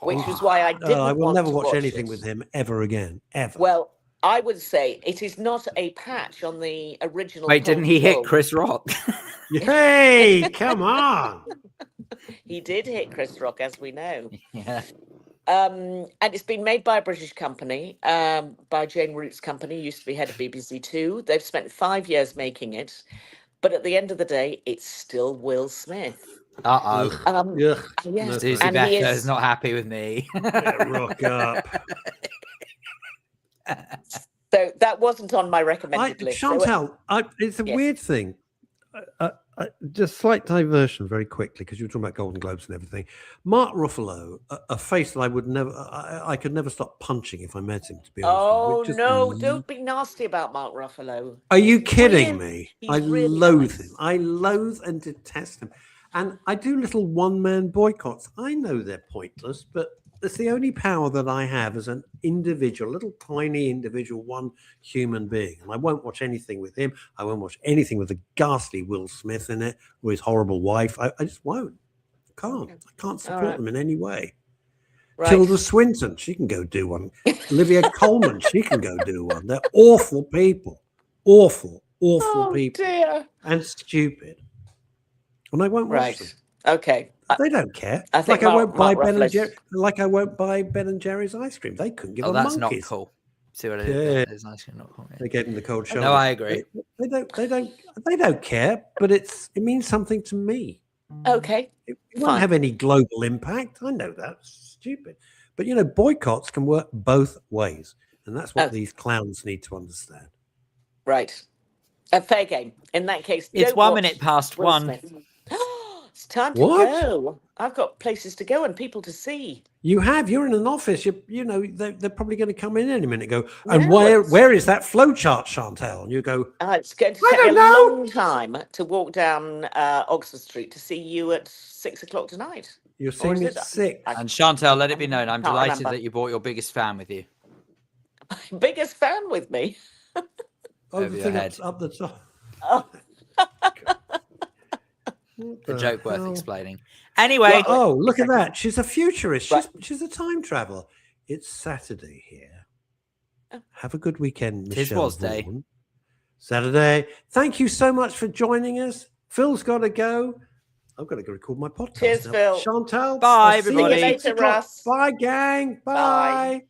which was why I didn't. I will never watch anything with him ever again, ever. Well, I would say it is not a patch on the original. Wait, didn't he hit Chris Rock? Hey, come on. He did hit Chris Rock, as we know. Yeah. And it's been made by a British company, by Jane Root's company, used to be head of BBC Two. They've spent 5 years making it. But at the end of the day, it's still Will Smith. Uh-oh. Yes. Susie Becker is not happy with me. Rock up. So that wasn't on my recommended list. Chantal, it's a weird thing. Just slight diversion very quickly, because you were talking about Golden Globes and everything. Mark Ruffalo, a face that I would never, I could never stop punching if I met him, to be honest. No, don't be nasty about Mark Ruffalo. Are you kidding me? I loathe him. I loathe and detest him. And I do little one-man boycotts. I know they're pointless, but it's the only power that I have as an individual, little tiny individual, one human being. And I won't watch anything with him. I won't watch anything with the ghastly Will Smith in it or his horrible wife. I just won't. I can't support them in any way. Right. Tilda Swinton, she can go do one. Olivia Colman, she can go do one. They're awful people. Awful people. Dear. And stupid. And I won't watch them. Okay. They don't care. I won't buy Ben and Jerry. Like I won't buy Ben and Jerry's ice cream. They couldn't give a monkey's. That's not cool. See what it is? It's ice cream, not cool. Yeah. They gave them the cold shoulder. No, I agree. They don't care. But it means something to me. Okay. It won't have any global impact. I know that. It's stupid. But boycotts can work both ways, and that's what these clowns need to understand. Right. A fair game. In that case, it's 1 minute past one. It's time to go. I've got places to go and people to see. You're in an office. They're probably going to come in any minute and go, and where is that flowchart, Chantal? And you go, it's going to take a long time to walk down Oxford Street to see you at 6 o'clock tonight. You're seeing me at 6. And Chantal, let it be known, I'm delighted that you brought your biggest fan with you. Biggest fan with me? Over your head. Up the top. Oh. The joke worth explaining. Anyway. Look at that. She's a futurist. She's a time traveler. It's Saturday here. Have a good weekend, Michelle. Tis Day. Saturday. Thank you so much for joining us. Phil's got to go. I've got to go record my podcast. Cheers, now. Phil. Chantal. Bye, everybody. See you later, Russ. Bye, gang. Bye.